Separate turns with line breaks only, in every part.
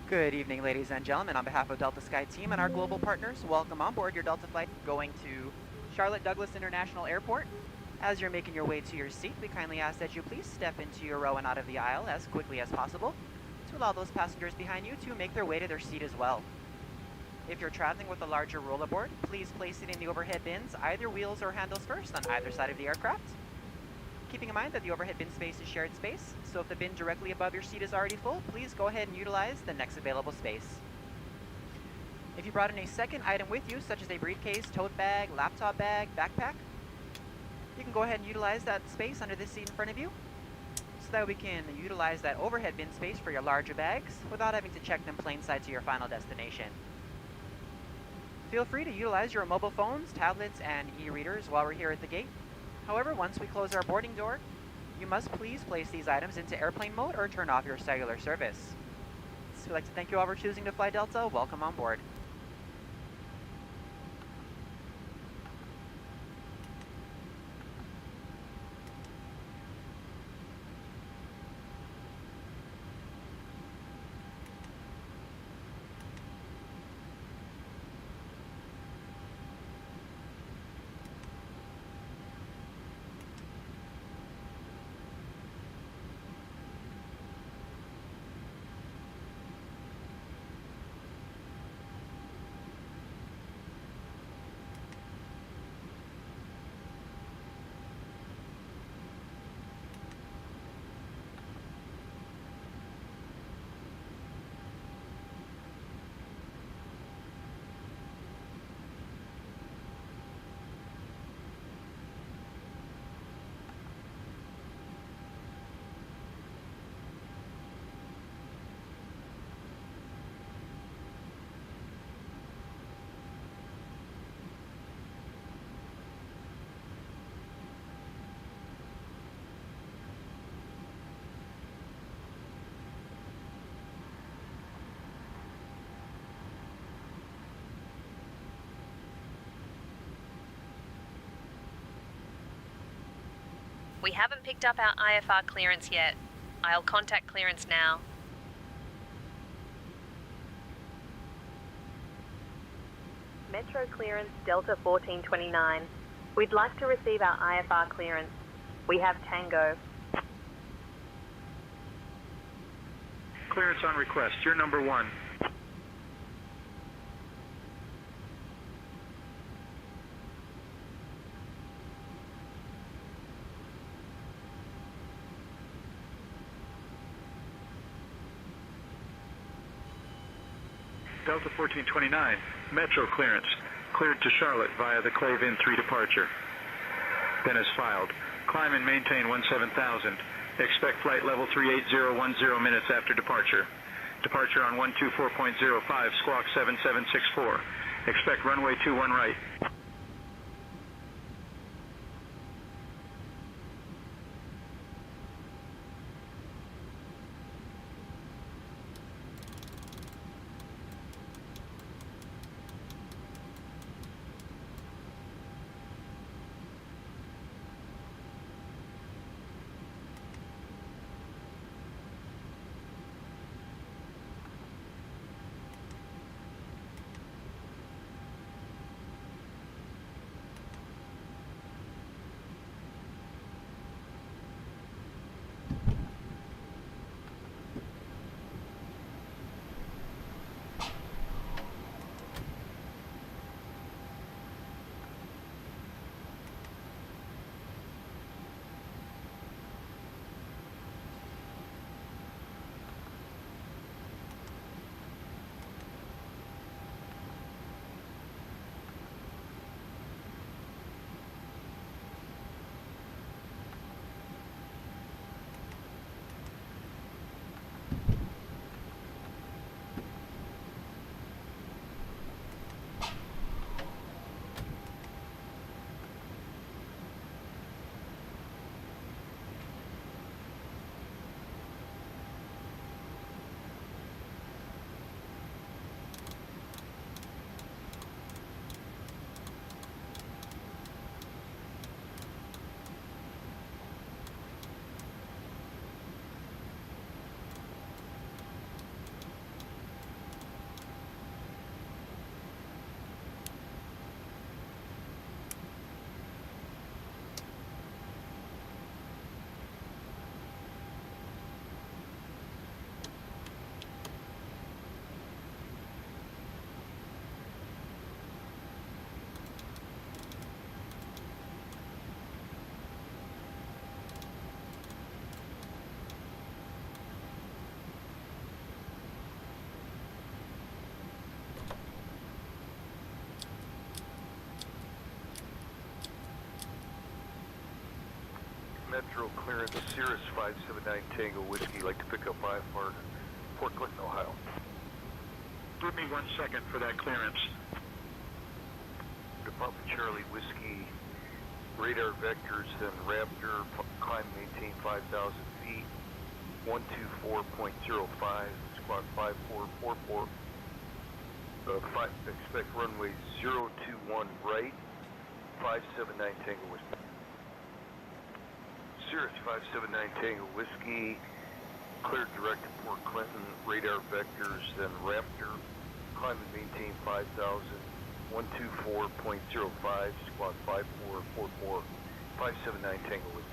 Good evening, ladies and gentlemen. On behalf of Delta Sky Team and our global partners, welcome on board your Delta flight going to Charlotte Douglas International Airport. As you're making your way to your seat, we kindly ask that you please step into your row and out of the aisle as quickly as possible to allow those passengers behind you to make their way to their seat as well. If you're traveling with a larger rollerboard, please place it in the overhead bins, either wheels or handles first on either side of the aircraft. Keeping in mind that the overhead bin space is shared space, so if the bin directly above your seat is already full, please go ahead and utilize the next available space. If you brought in a second item with you, such as a briefcase, tote bag, laptop bag, backpack, you can go ahead and utilize that space under this seat in front of you, so that we can utilize that overhead bin space for your larger bags without having to check them plain sight to your final destination. Feel free to utilize your mobile phones, tablets, and e-readers while we're here at the gate. However, once we close our boarding door, you must please place these items into airplane mode or turn off your cellular service. So we'd like to thank you all for choosing to fly Delta. Welcome on board.
We haven't picked up our IFR clearance yet. I'll contact clearance now. Metro clearance Delta 1429. We'd like to receive our IFR clearance. We have Tango.
Clearance on request. You're number 1. Delta 1429, Metro clearance, cleared to Charlotte via the Clave-In 3 departure. Then as filed. Climb and maintain 17,000. Expect flight level 38010 minutes after departure. Departure on 124.05, squawk 7764. Expect runway 21 right.
Metro clearance, Cirrus 579 Tango Whiskey, like to pick up IFR to Port Clinton, Ohio.
Give me 1 second for that clearance.
Department Charlie Whiskey, radar vectors, then Raptor, climb maintain 5,000 feet, 124.05, squawk 5444. Expect runway 021 right, 579 Tango Whiskey. Cirrus 579 Tango Whiskey, cleared direct to Port Clinton, radar vectors, then Raptor, climb and maintain 5,000, 124.05, squawk 5444, 579 Tango Whiskey.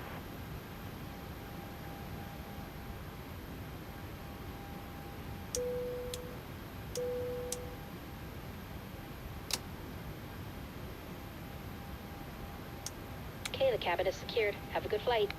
Okay, the cabin is secured. Have a good flight.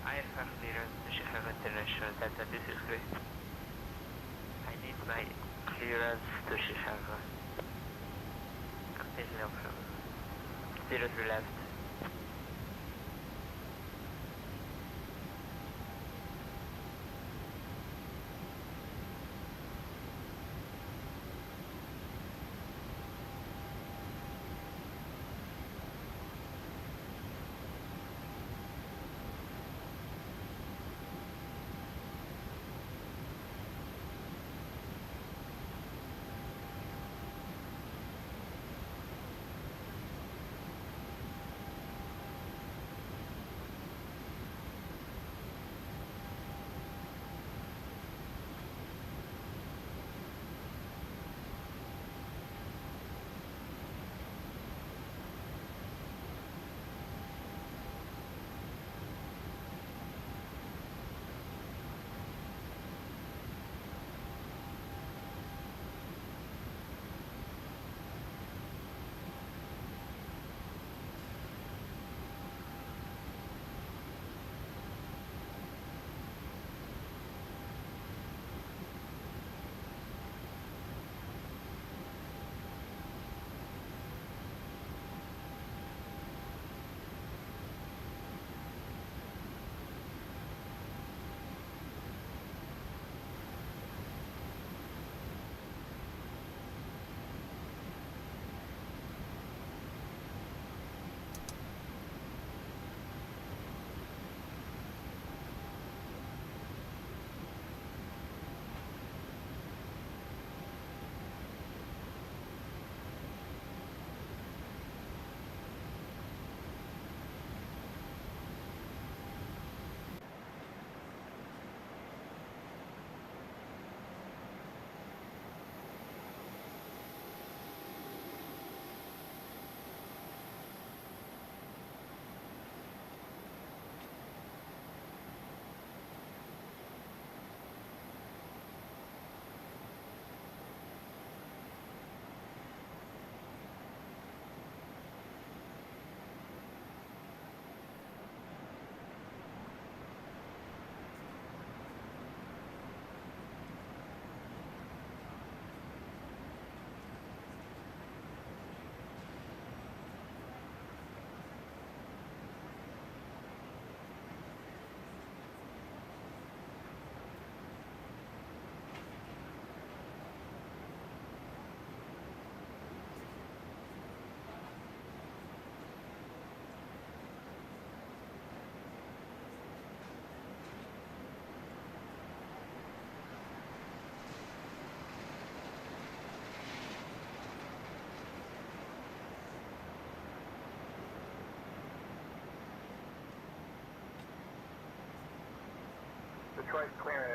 IFR clearance to SimHeaven International Delta, this is great. I need my clearance to SimHeaven. Completely no problem. 03 left.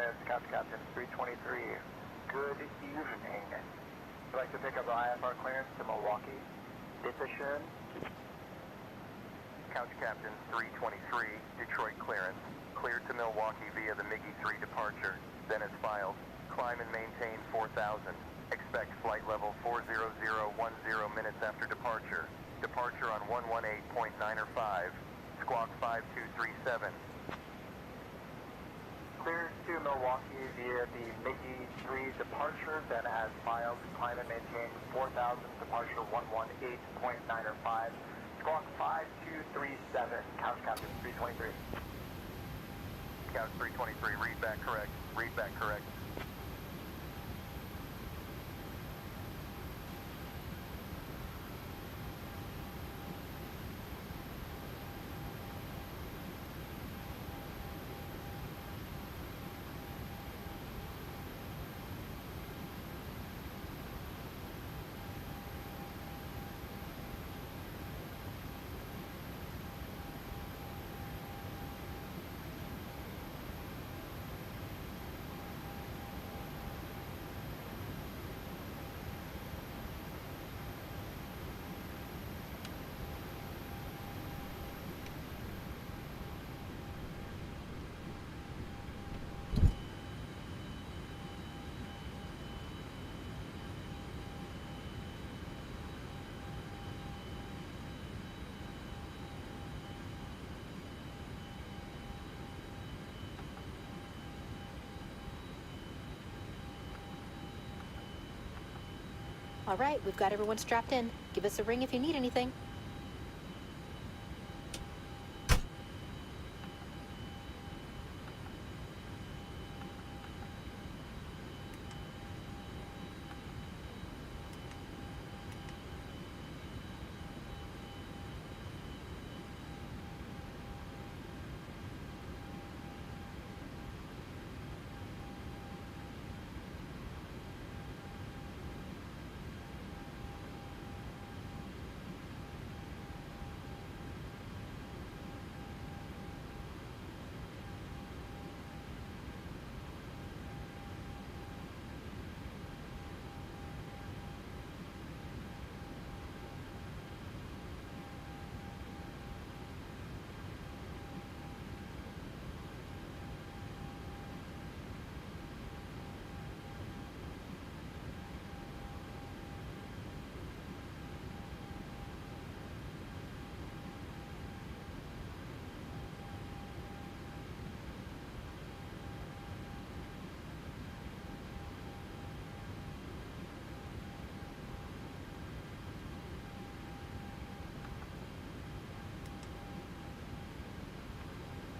clearance, Captain 323. Good evening. I'd like to pick up IFR clearance to Milwaukee. Bitte schön.
Couch Captain 323, Detroit clearance. Cleared to Milwaukee via the MiGi-3 departure. Then as filed. Climb and maintain 4,000. Expect flight level 40010 minutes after departure. Departure on 118.905. Squawk 5237.
Cleared to Milwaukee via the MiGi-3 departure, then as filed, climb and maintain 4,000, departure 118.905, squawk 5237, Couch Captain 323.
Couch 323, read back correct. Read back correct.
All right, we've got everyone strapped in. Give us a ring if you need anything.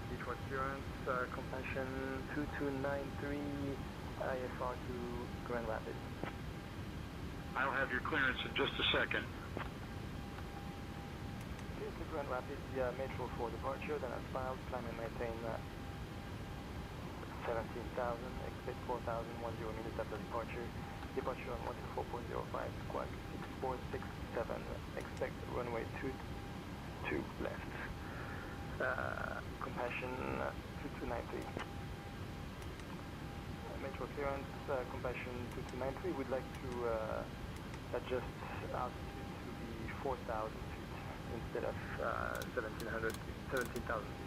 Detroit clearance, compassion 2293, IFR to Grand Rapids.
I'll have your clearance in just a second.
Okay, to Grand Rapids via Metro for departure, then as filed, climb and maintain 17,000, expect 4,010 minutes after departure. Departure on 124.05, squawk 6467, expect runway 22 left. Compassion 2293. Metro clearance, compassion 2293. We'd like to adjust altitude to be 4,000 feet instead of 17,000 feet.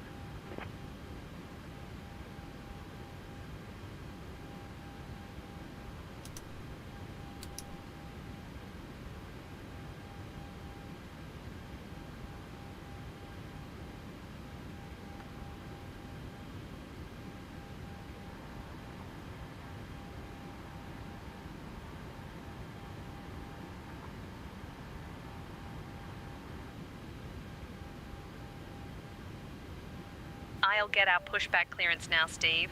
I'll get our pushback clearance now, Steve.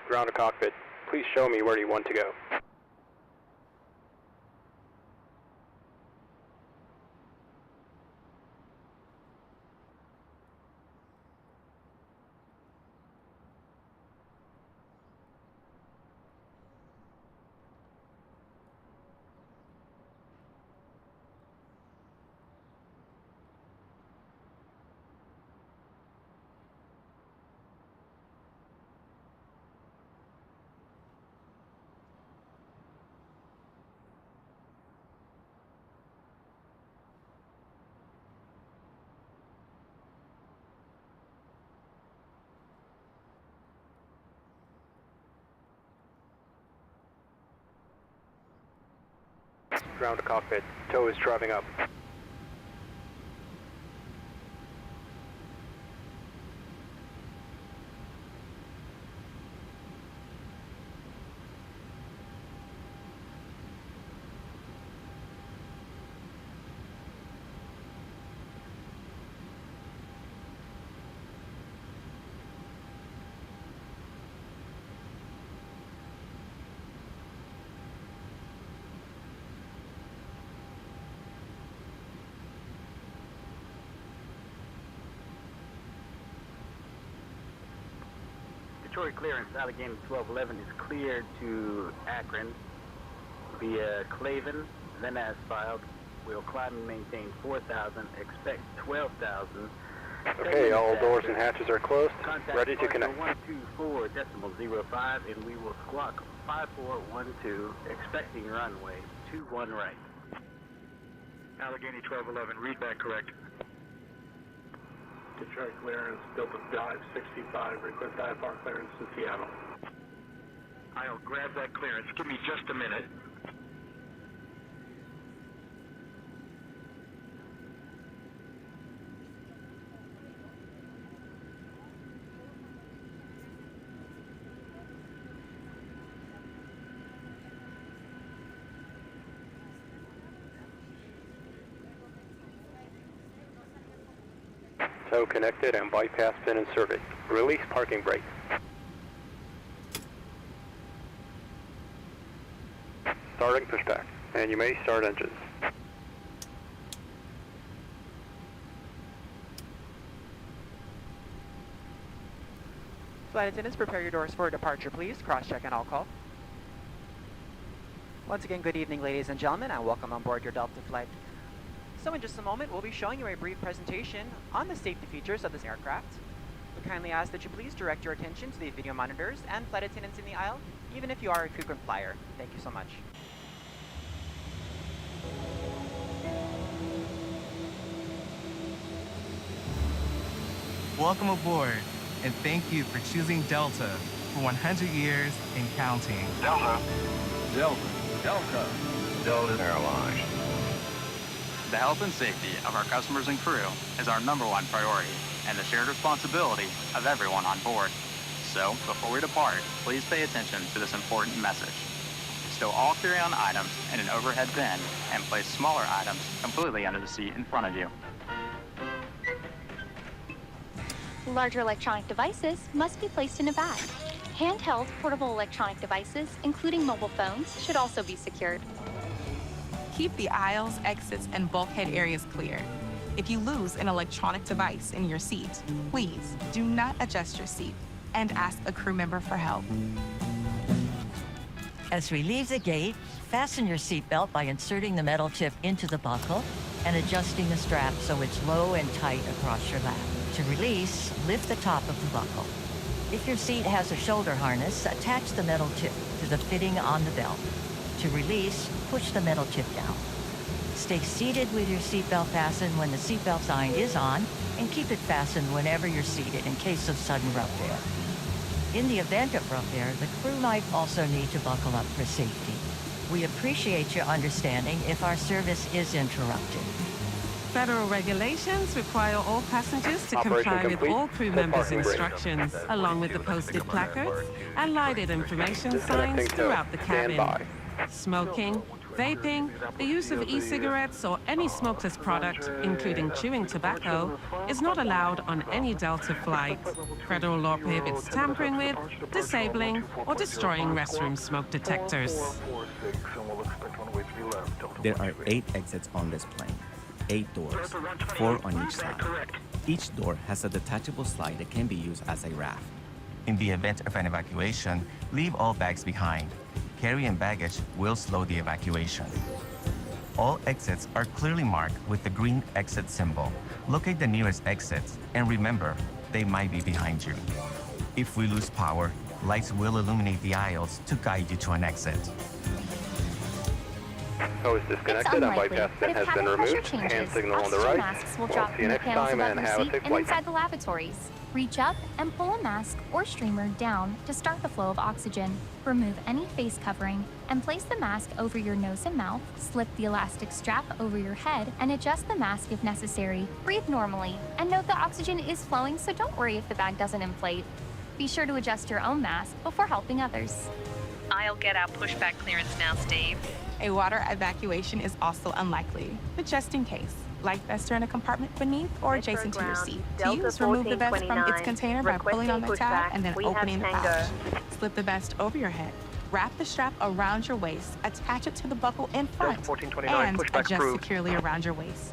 Ground to cockpit. Please show me where you want to go. Ground to cockpit. Tow is driving up.
Detroit clearance, Allegheny 1211 is cleared to Akron via Clavin, then as filed. We'll climb and maintain 4,000, expect 12,000.
Okay, all doors and hatches are closed.
Contact
Ready to connect.
124.05, and we will squawk 5412, expecting runway 21 right.
Allegheny 1211, read back correct.
Detroit clearance, Delta 565, request IFR clearance to Seattle.
I'll grab that clearance. Give me just a minute.
Tow connected and bypass pin inserted. Release parking brake. Starting pushback, and you may start engines.
Flight attendants, prepare your doors for departure, please. Cross-check and all call. Once again, good evening, ladies and gentlemen, and welcome on board your Delta flight. So in just a moment, we'll be showing you a brief presentation on the safety features of this aircraft. We kindly ask that you please direct your attention to the video monitors and flight attendants in the aisle, even if you are a frequent flyer. Thank you so much.
Welcome aboard, and thank you for choosing Delta for 100 years and counting.
Delta.
Delta.
Delta.
Delta Airlines.
The health and safety of our customers and crew is our #1 priority and the shared responsibility of everyone on board. So, before we depart, please pay attention to this important message. Stow all carry-on items in an overhead bin and place smaller items completely under the seat in front of you.
Larger electronic devices must be placed in a bag. Handheld portable electronic devices, including mobile phones, should also be secured.
Keep the aisles, exits, and bulkhead areas clear. If you lose an electronic device in your seat, please do not adjust your seat and ask a crew member for help.
As we leave the gate, fasten your seatbelt by inserting the metal tip into the buckle and adjusting the strap so it's low and tight across your lap. To release, lift the top of the buckle. If your seat has a shoulder harness, attach the metal tip to the fitting on the belt. To release, push the metal tip down. Stay seated with your seatbelt fastened when the seatbelt sign is on, and keep it fastened whenever you're seated in case of sudden rough air. In the event of rough air, the crew might also need to buckle up for safety. We appreciate your understanding if our service is interrupted.
Federal regulations require all passengers to comply with all crew members' instructions, along with the posted placards and lighted information signs throughout the cabin. Smoking,
Vaping, the use of e-cigarettes or any smokeless product, including chewing tobacco, is not allowed on any Delta flight. Federal law prohibits tampering with, disabling, or destroying restroom smoke detectors.
There are 8 exits on this plane, 8 doors, 4 on each side. Each door has a detachable slide that can be used as a raft. In the event of an evacuation, leave all bags behind. Carry-in baggage will slow the evacuation. All exits are clearly marked with the green exit symbol. Locate the nearest exits and remember, they might be behind you. If we lose power, lights will illuminate the aisles to guide you to an exit.
Hose disconnected and bypass pin has been removed. Hand signal on the right.
Masks will
We'll
drop
see
from
you
the
next
panels
time
above
and
your
have a
seat
safe
and
flight.
inside the lavatories. Reach up and pull a mask or streamer down to start the flow of oxygen. Remove any face covering and place the mask over your nose and mouth. Slip the elastic strap over your head and adjust the mask if necessary. Breathe normally and note the oxygen is flowing, so don't worry if the bag doesn't inflate. Be sure to adjust your own mask before helping others.
I'll get our pushback clearance now, Steve.
A water evacuation is also unlikely, but just in case. Life vests are in a compartment beneath or adjacent to your seat. To use, remove the vest from its container by pulling on the tab and then opening the pouch. Slip the vest over your head. Wrap the strap around your waist, attach it to the buckle in front, and adjust securely around your waist.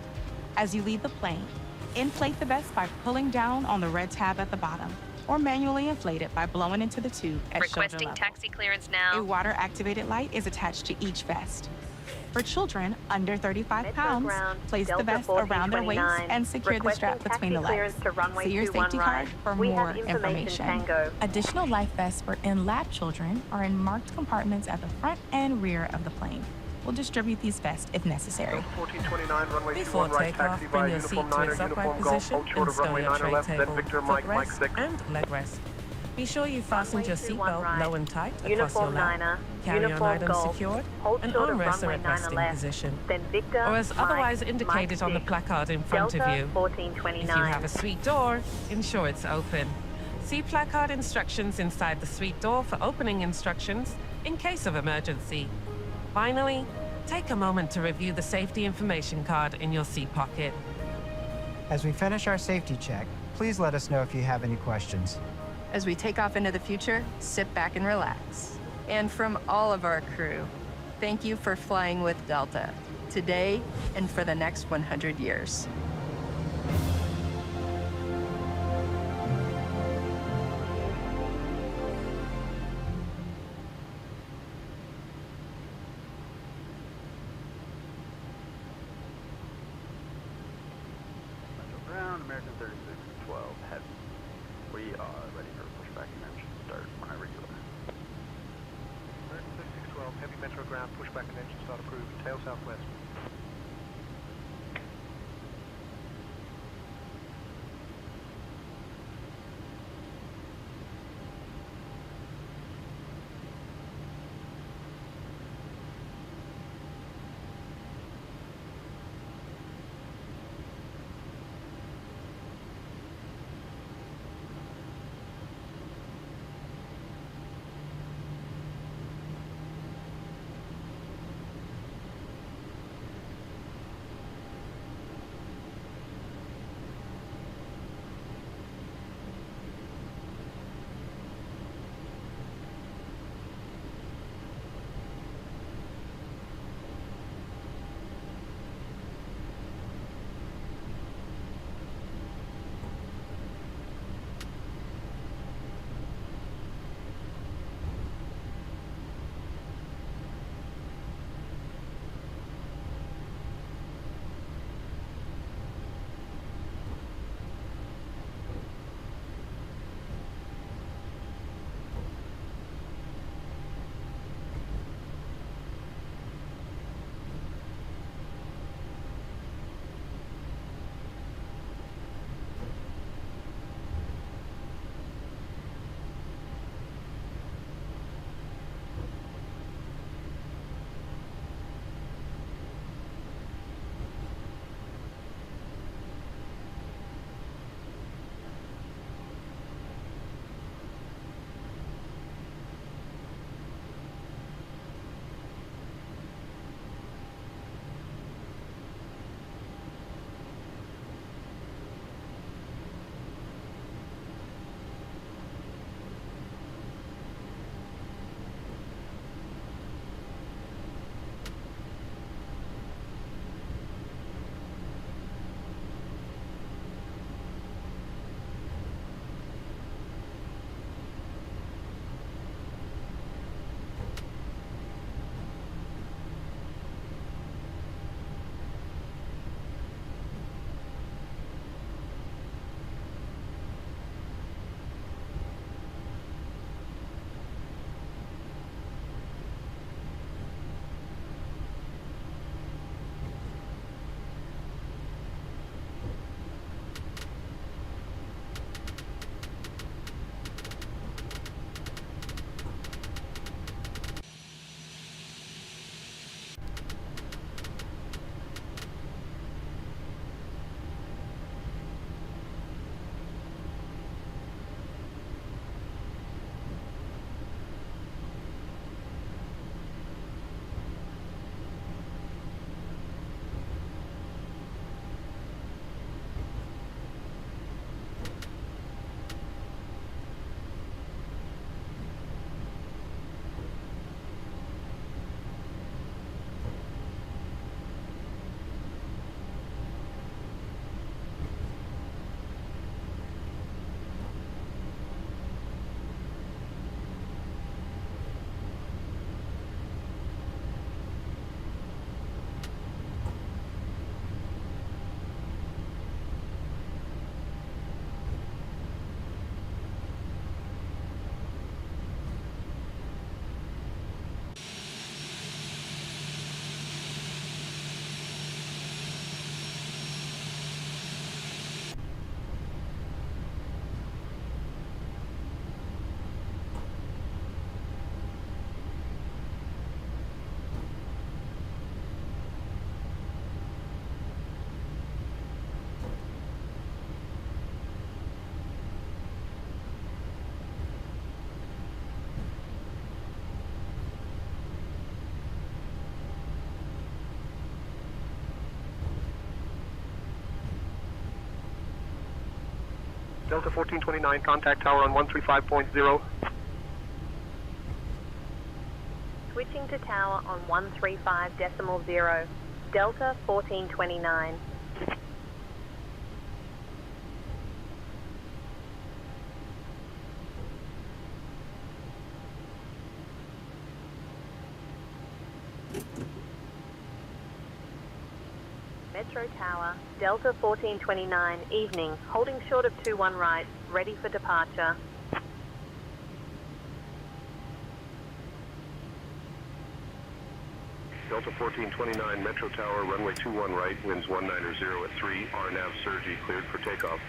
As you leave the plane, inflate the vest by pulling down on the red tab at the bottom, or manually inflate it by blowing into the tube at shoulder
Requesting
level.
taxi clearance now.
A water-activated light is attached to each vest. For children under 35 pounds, place the vest around their waist and secure the strap between the legs. See your safety card for more information. Additional life vests for in-lab children are in marked compartments at the front and rear of the plane. We'll distribute these vests if necessary.
1429, runway
Before
21 right,
takeoff,
taxi
bring
via
your seat
uniform
to
9er,
its upright
uniform golf,
position
hold short
and
of
stow
runway
your
9er
tray
left, then
table,
Victor
foot
Mike, Mike
rest,
6.
and leg rest. Be sure you fastened your seatbelt low and tight across your
Uniform
lap.
9er,
Carry on
uniform
items
golf,
secured,
hold
and
short of
armrests are
runway
at
9er
resting
left,
position.
then Victor,
Or as
Mike,
otherwise indicated
Mike
on the
6.
placard in front
Delta
of you.
1429.
If you have a suite door, ensure it's open. See placard instructions inside the suite door for opening instructions in case of emergency. Finally, take a moment to review the safety information card in your seat pocket.
As we finish our safety check, please let us know if you have any questions.
As we take off into the future, sit back and relax. And from all of our crew, thank you for flying with Delta, today and for the next 100 years.
Ground, American 3612, heavy. We are ready for pushback and engine start whenever you are.
American 3612, heavy metro ground, pushback and engine start approved, tail southwest.
Delta 1429, contact tower on 135.0.
Switching to tower on 135.0. Delta 1429. Metro Tower, Delta 1429, evening, holding short of 21 right, ready for departure.
Delta 1429, Metro Tower, runway 21 right, winds 190 at 3, RNAV Sergi, cleared for takeoff.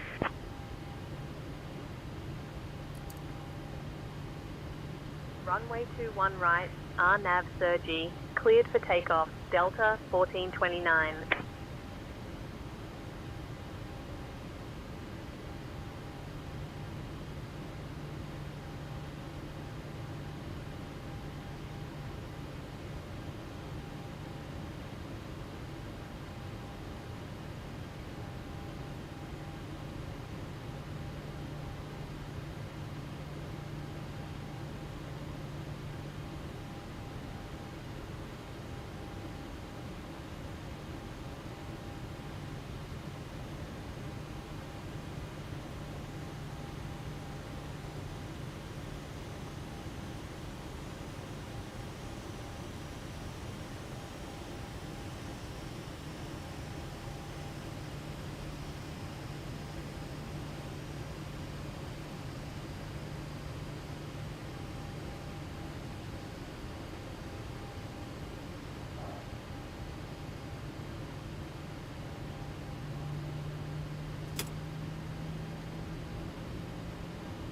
Runway 21 right, RNAV Sergi, cleared for takeoff, Delta 1429.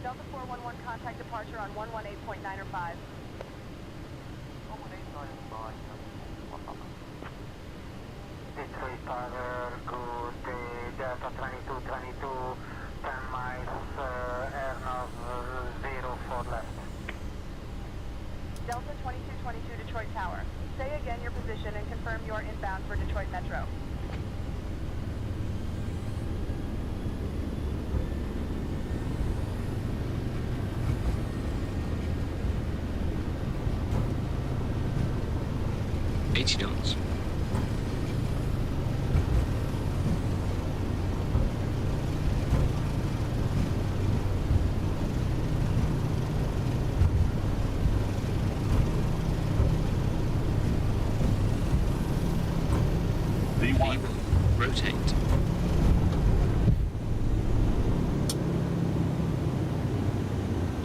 Delta 411, contact departure on 118.905.
Detroit Tower, good day, Delta 2222, 10 miles, air nav 04 left.
Delta 2222, Detroit Tower. Say again your position and confirm your inbound for Detroit Metro.
$80. V1. Rotate.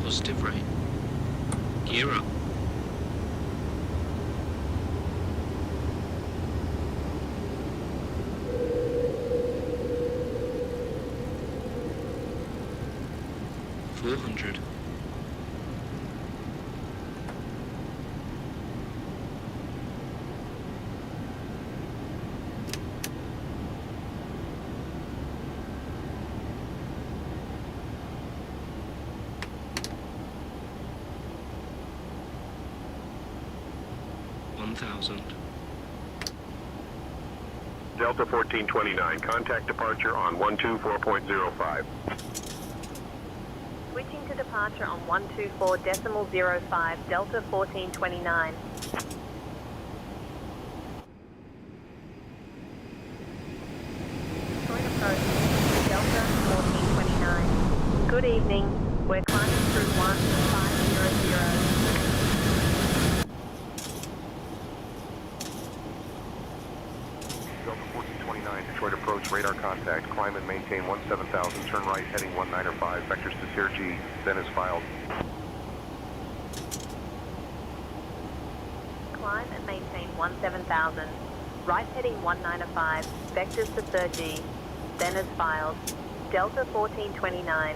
Positive rate. Gear up. $400. $1,000.
Delta 1429, contact departure on 124.05.
Switching to departure on 124.05, Delta 1429. Detroit approach, Delta 1429. Good evening. We're climbing through 1500.
Delta 1429, Detroit approach, radar contact, climb and maintain 17,000, turn right, heading 195, vectors to Sergi, then is filed.
Climb and maintain 17,000. Right heading 195, vectors to Sergi, then as filed. Delta 1429.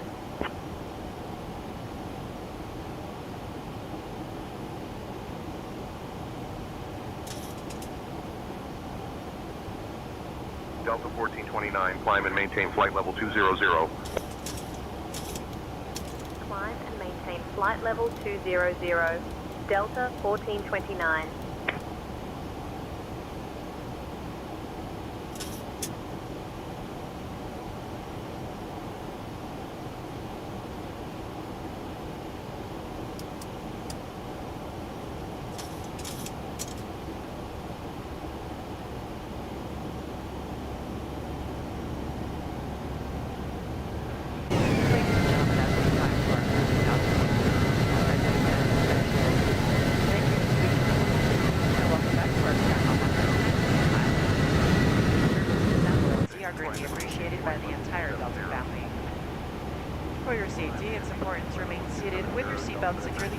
Delta 1429, climb and maintain flight level 200.
Climb and maintain flight level 200. Delta 1429.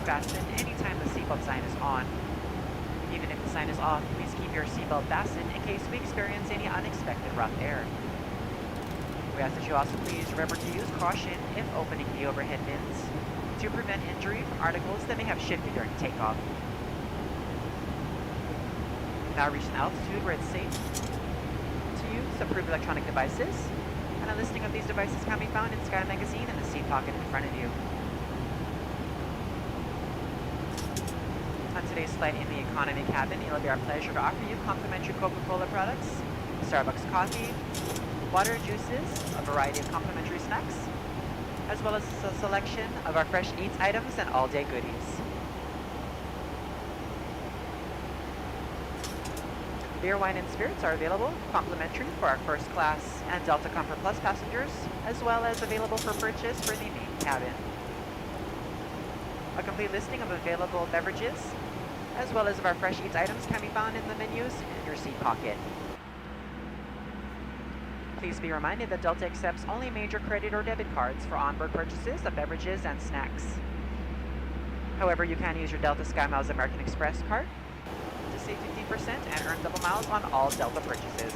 fastened anytime the seatbelt sign is on. Even if the sign is off, please keep your seatbelt fastened in case we experience any unexpected rough air. We ask that you also please remember to use caution if opening the overhead bins to prevent injury from articles that may have shifted during takeoff. Now reach an altitude where it's safe to use approved electronic devices, and a listing of these devices can be found in Sky Magazine in the seat pocket in front of you. On today's flight in the economy cabin, it'll be our pleasure to offer you complimentary Coca-Cola products, Starbucks coffee, water, juices, a variety of complimentary snacks, as well as a selection of our fresh eats items and all-day goodies. Beer, wine, and spirits are available complimentary for our first class and Delta Comfort Plus passengers, as well as available for purchase for the main cabin. A complete listing of available beverages, as well as of our fresh eats items, can be found in the menus in your seat pocket. Please be reminded that Delta accepts only major credit or debit cards for onboard purchases of beverages and snacks. However, you can use your Delta SkyMiles American Express card to save 50% and earn double miles on all Delta purchases.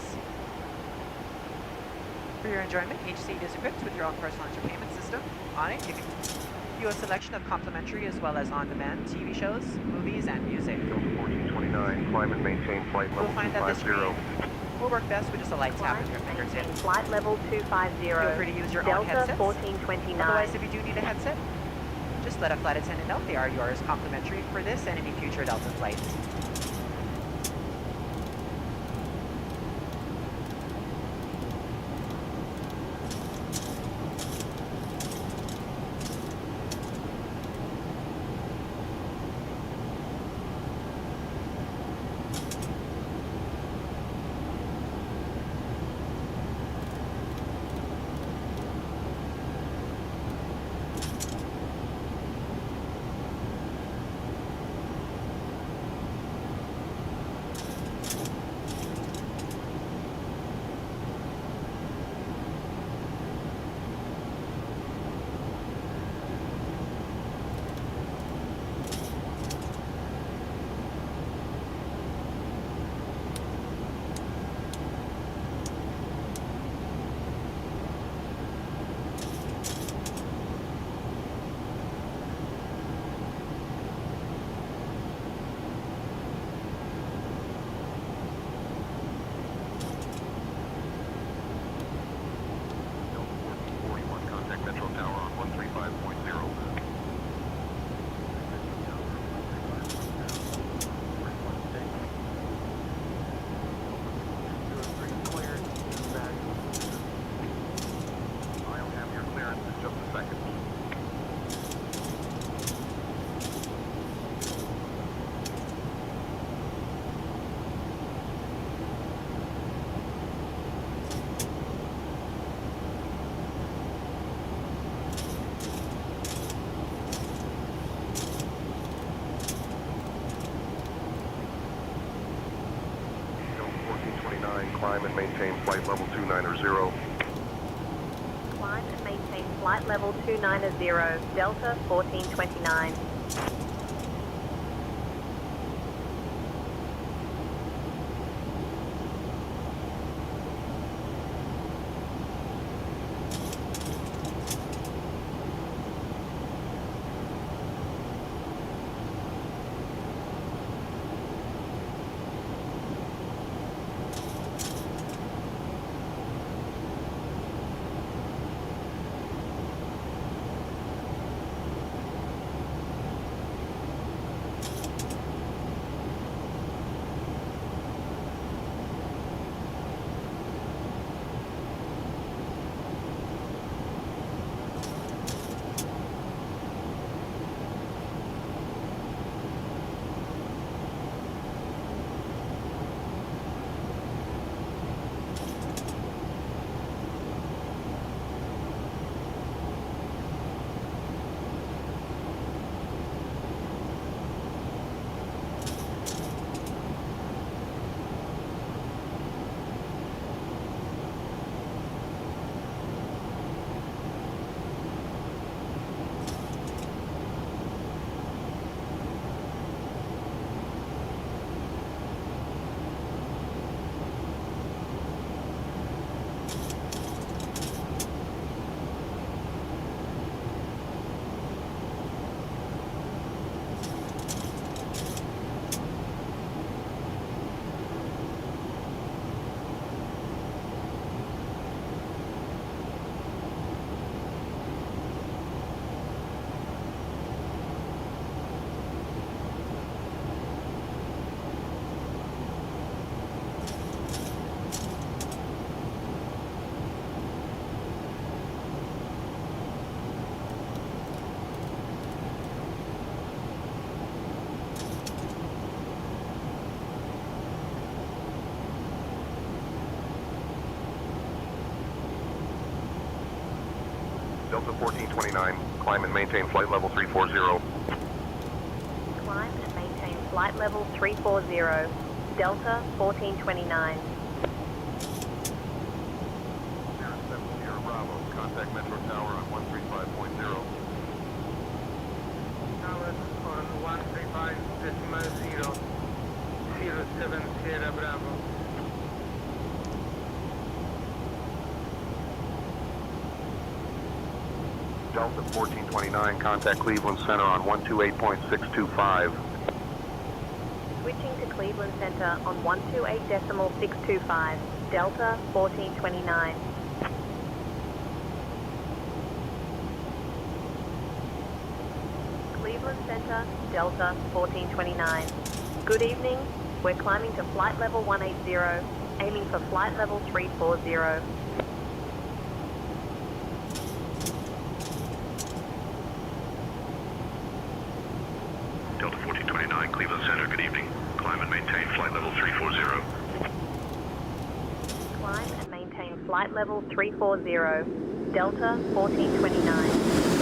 For your enjoyment, each seat is equipped with your own personal entertainment system. On it, you can view a selection of complimentary as well as on-demand TV shows, movies, and music.
1429, climb and maintain flight level 250.
Will work best with just a light tap with your fingertips.
Flight level 250.
Feel free to use your own
Delta
headsets.
1429.
Otherwise, if you do need a headset, just let a flight attendant know they are yours complimentary for this and any future Delta flights.
Climb and maintain flight level 290.
Climb and maintain flight level 290, Delta 1429.
Delta 1429, climb and maintain flight level 340.
Climb and maintain flight level 340. Delta 1429.
Sierra Bravo, contact Metro Tower on 135.0.
Tower on 135.0, 07 Sierra Bravo.
Delta 1429, contact Cleveland Center on 128.625.
Switching to Cleveland Center on 128.625. Delta 1429. Cleveland Center, Delta 1429. Good evening. We're climbing to flight level 180, aiming for flight level 340.
Delta 1429, Cleveland Center, good evening. Climb and maintain flight level 340.
Climb and maintain flight level 340. Delta 1429.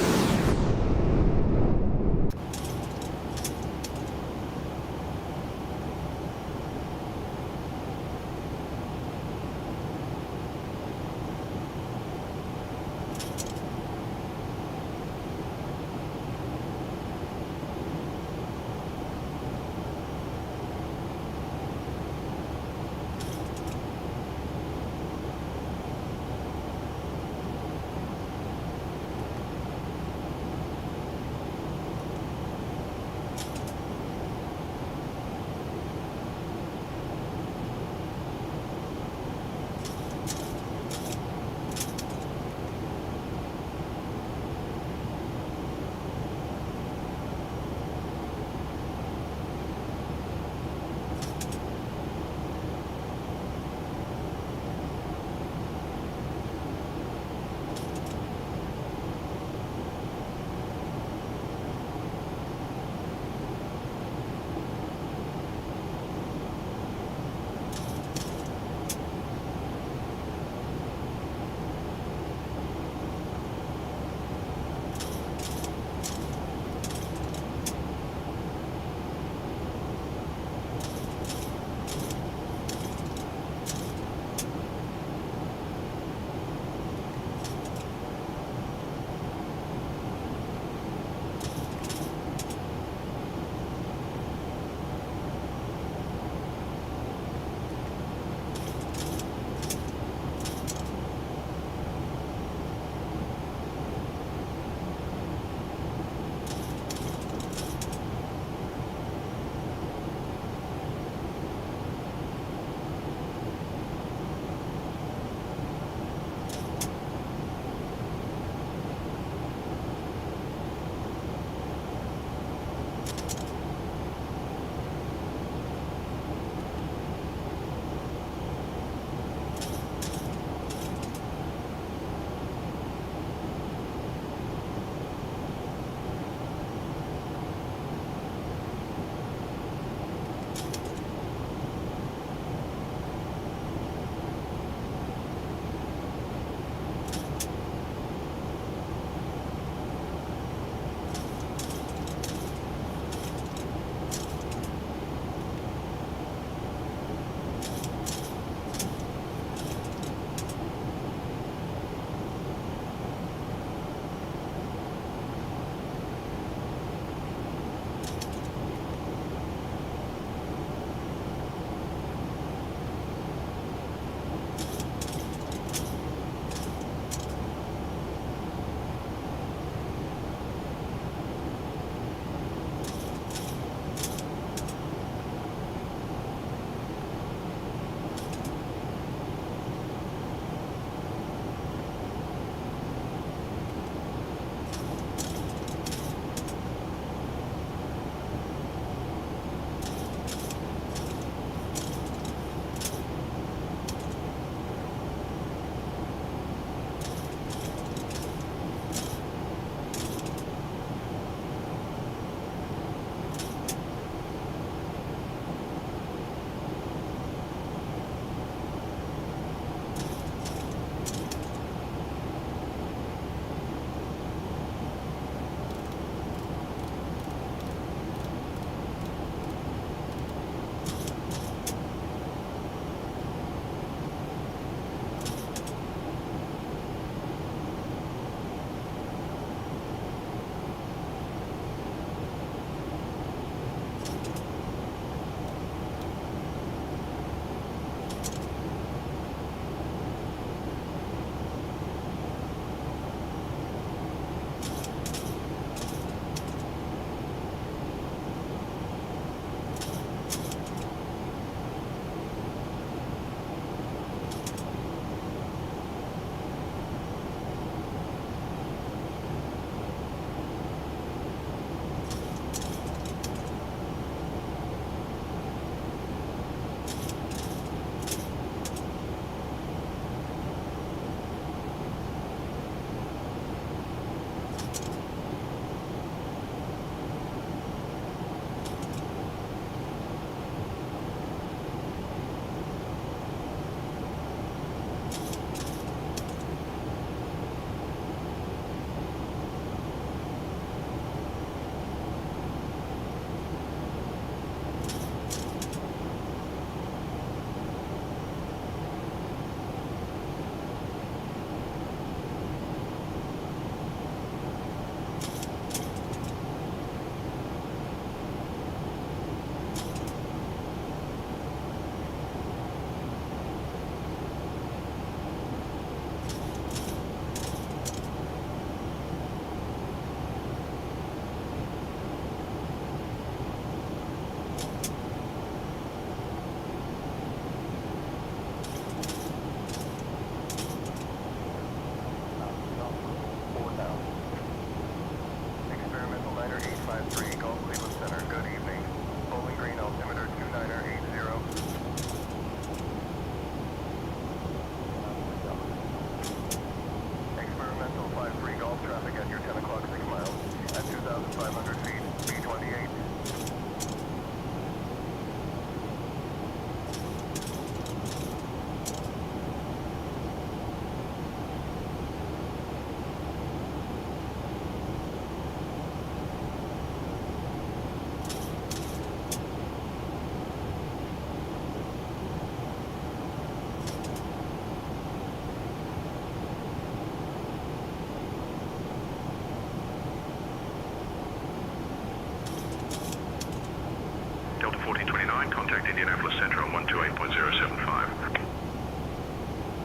9, contact Indianapolis Center on 128.075.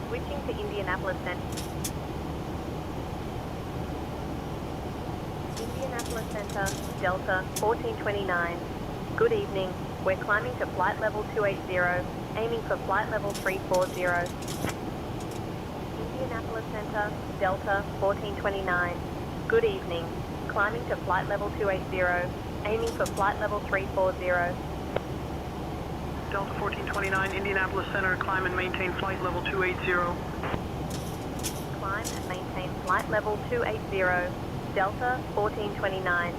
Switching to Indianapolis Center. Indianapolis Center, Delta 1429. Good evening. We're climbing to flight level 280, aiming for flight level 340. Indianapolis Center, Delta 1429. Good evening. Climbing to flight level 280, aiming for flight level 340.
Delta 1429, Indianapolis Center, climb and maintain flight level 280.
Climb and maintain flight level 280. Delta 1429.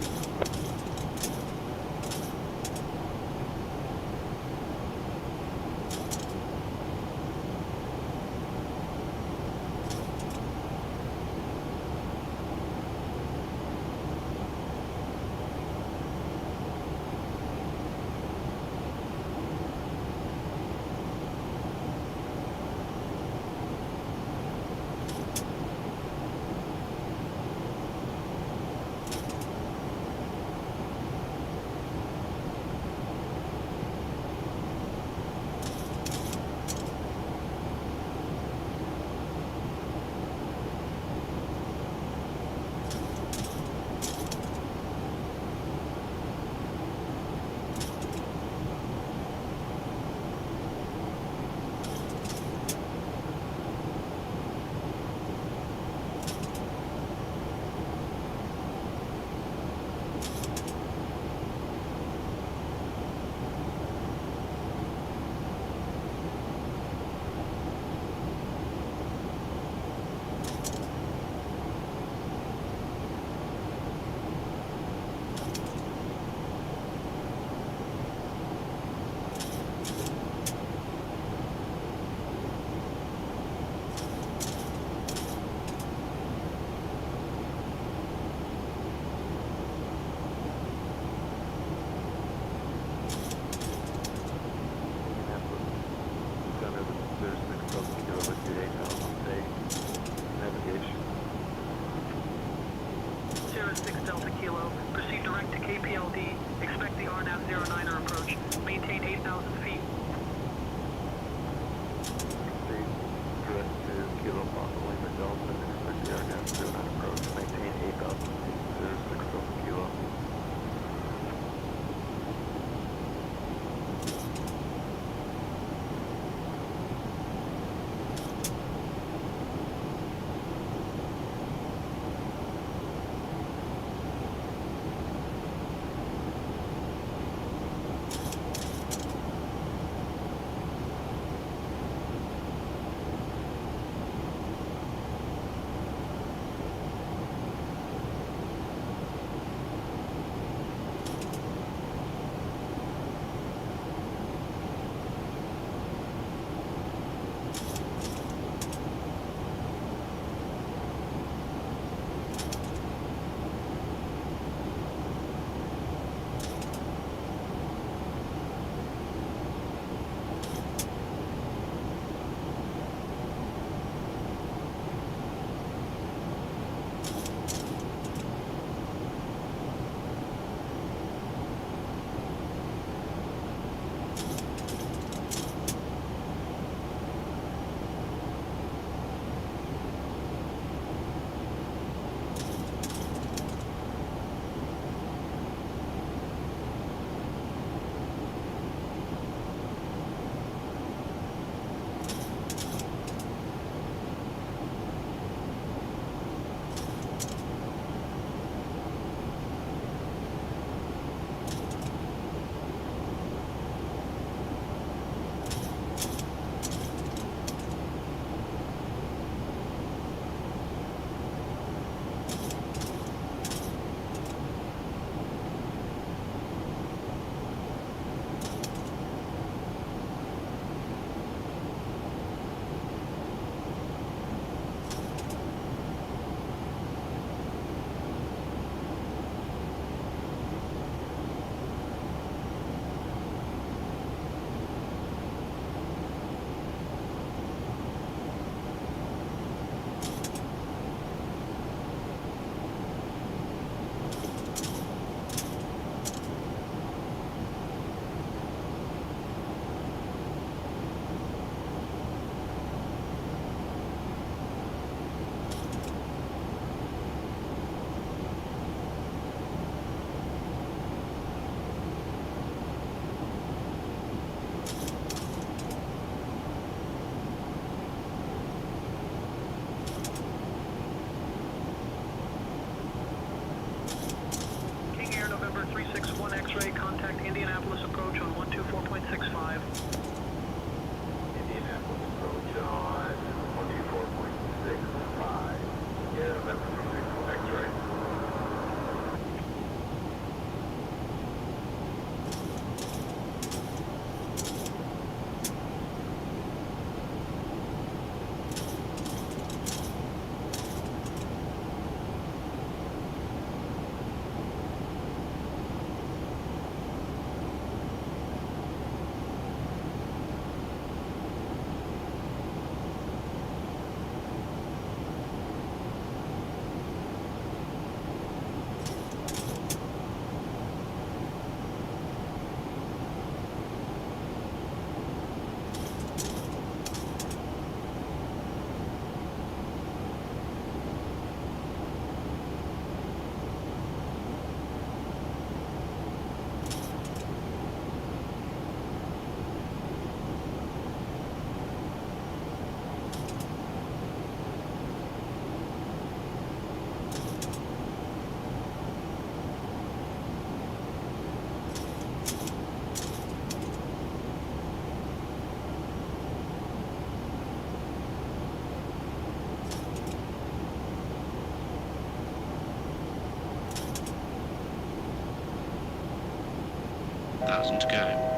27,000 to go.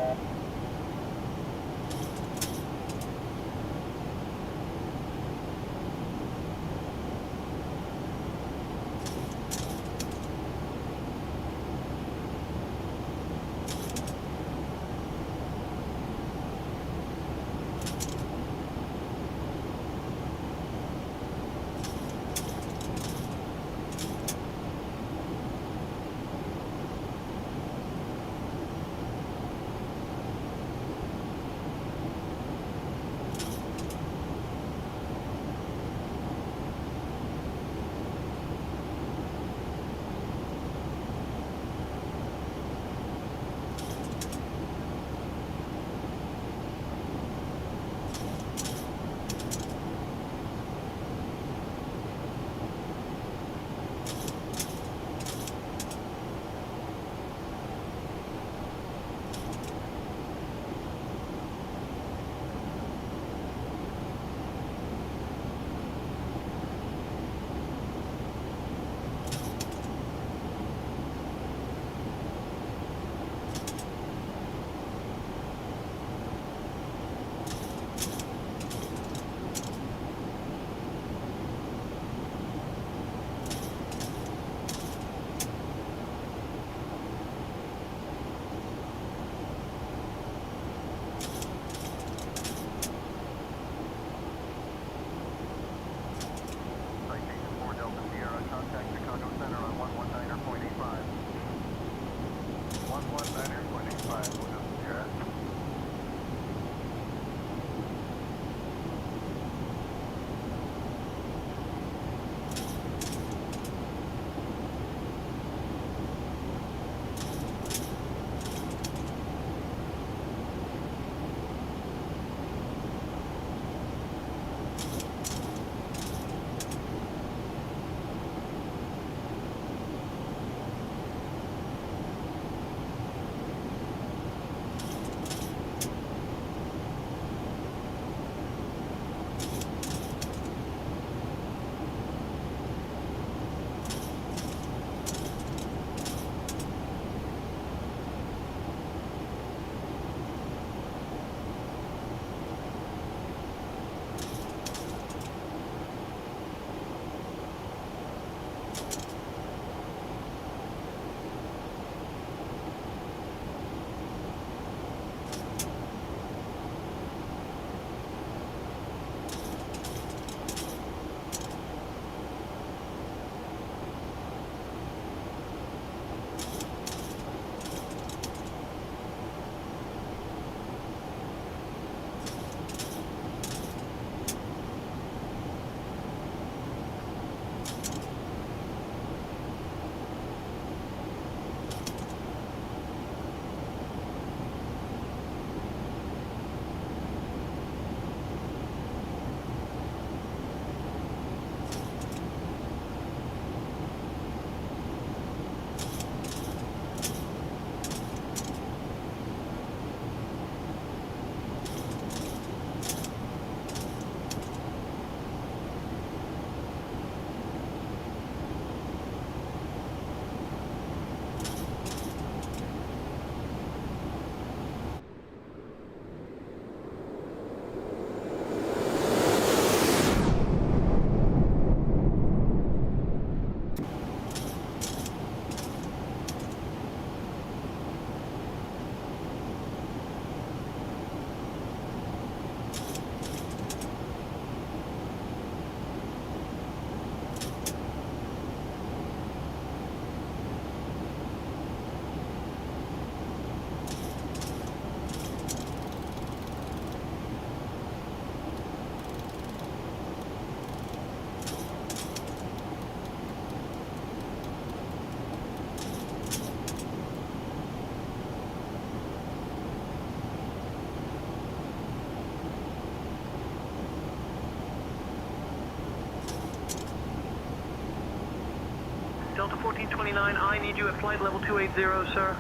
Delta 1429, I need you at flight level 280, sir.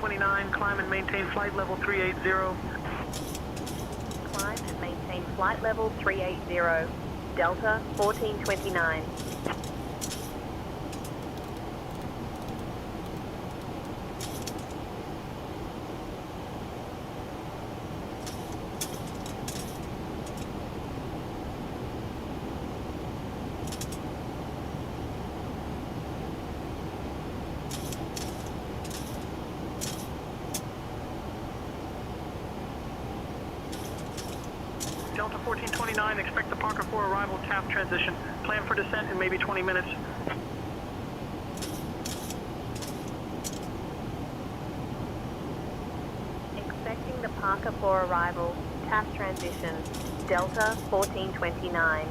1429, climb and maintain flight level 380.
Climb and maintain flight level 380. Delta 1429.
Delta 1429, expect the Parker 4 arrival TAP transition. Plan for descent in maybe 20 minutes.
Expecting the Parker 4 arrival, TAP transition, Delta 1429.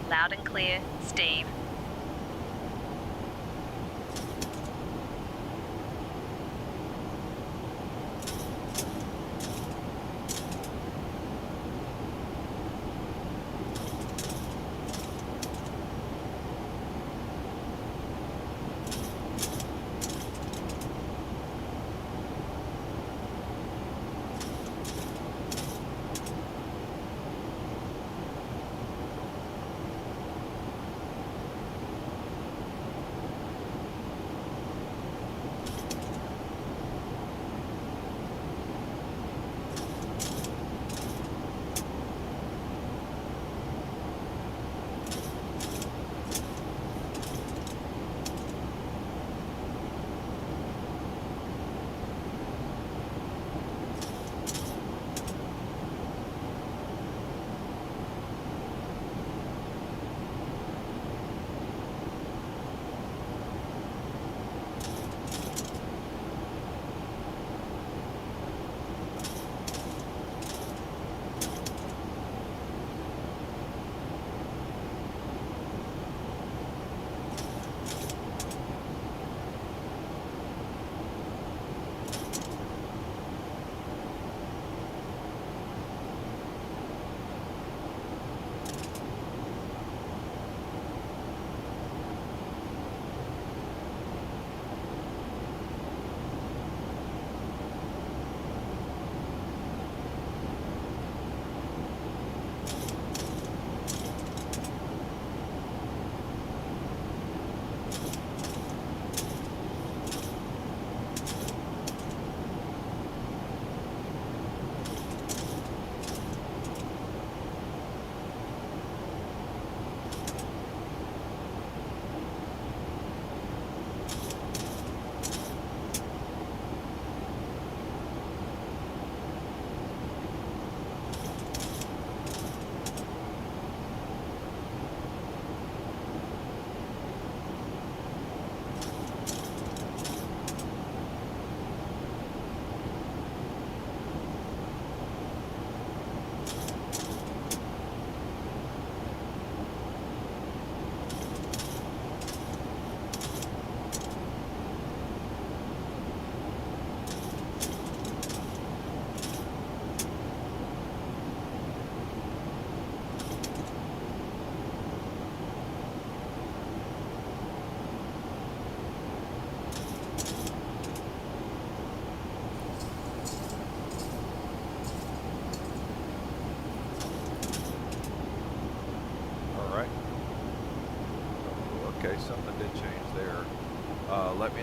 Loud and clear, Steve.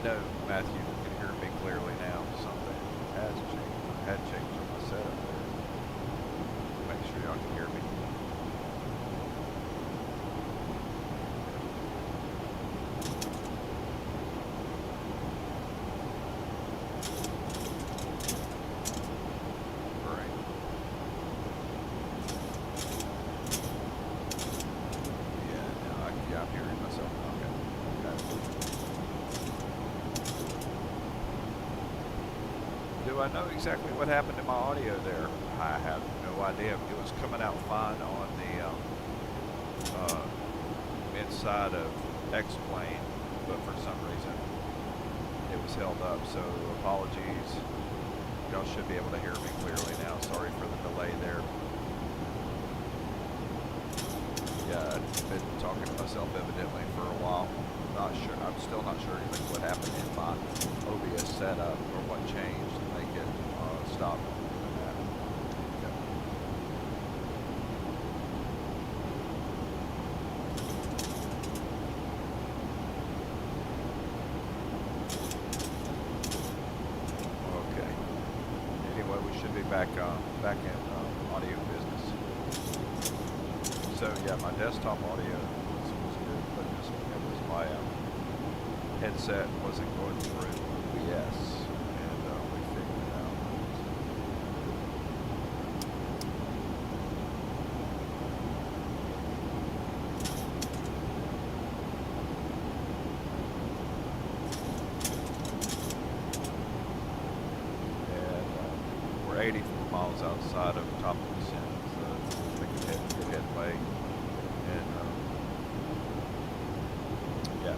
know, Matthew, you can hear me clearly now. Something has changed, had changed on my setup there. Make sure y'all can hear me. Do I know exactly what happened to my audio there? I have no idea. It was coming out fine on the inside of Xplane, but for some reason it was held up. So apologies. Y'all should be able to hear me clearly now. Sorry for the delay there. Yeah, I've been talking to myself evidently for a while. Not sure. I'm still not sure exactly what happened in my OBS setup or what changed to make it stop doing that. Okay. Okay. Anyway, we should be back in audio business. So yeah, my desktop audio was good, but just because my headset wasn't going through OBS, and we figured it out. And we're 84 miles outside of the top of the sun, so we can hit good headway. And yeah.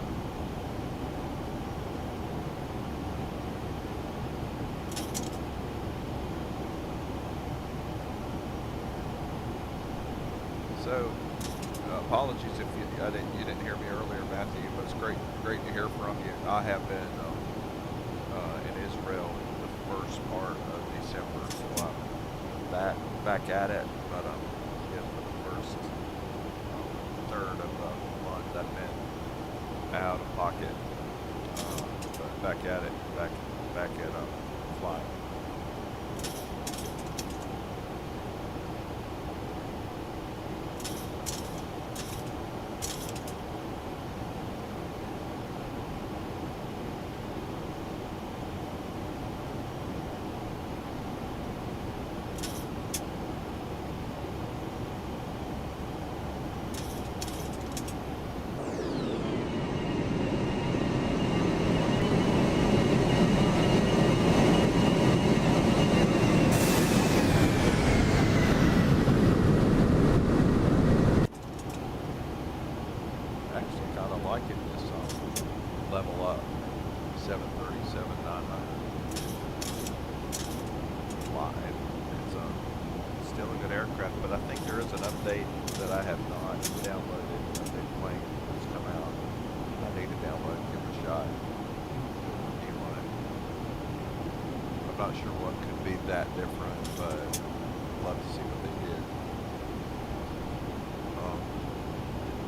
So apologies if you didn't hear me earlier, Matthew, but it's great to hear from you. I have been in Israel the first part of December, so I'm back at it. But yeah, for the first third of the month, I've been out of pocket, but back at it, back at flying.